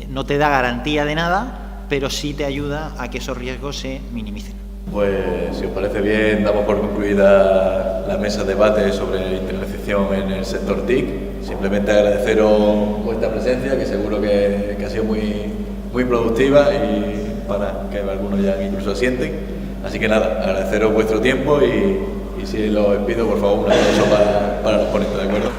no te da garantía de nada, pero sí te ayuda a que esos riesgos se minimicen. Pues, si os parece bien, damos por concluida la mesa de debate sobre internacionalización en el sector TIC. Simplemente agradeceros vuestra presencia, que seguro que ha sido muy productiva y para que algunos ya incluso asienten. Así que nada, agradeceros vuestro tiempo y si los pido, por favor, un aplauso para los ponentes, ¿de acuerdo?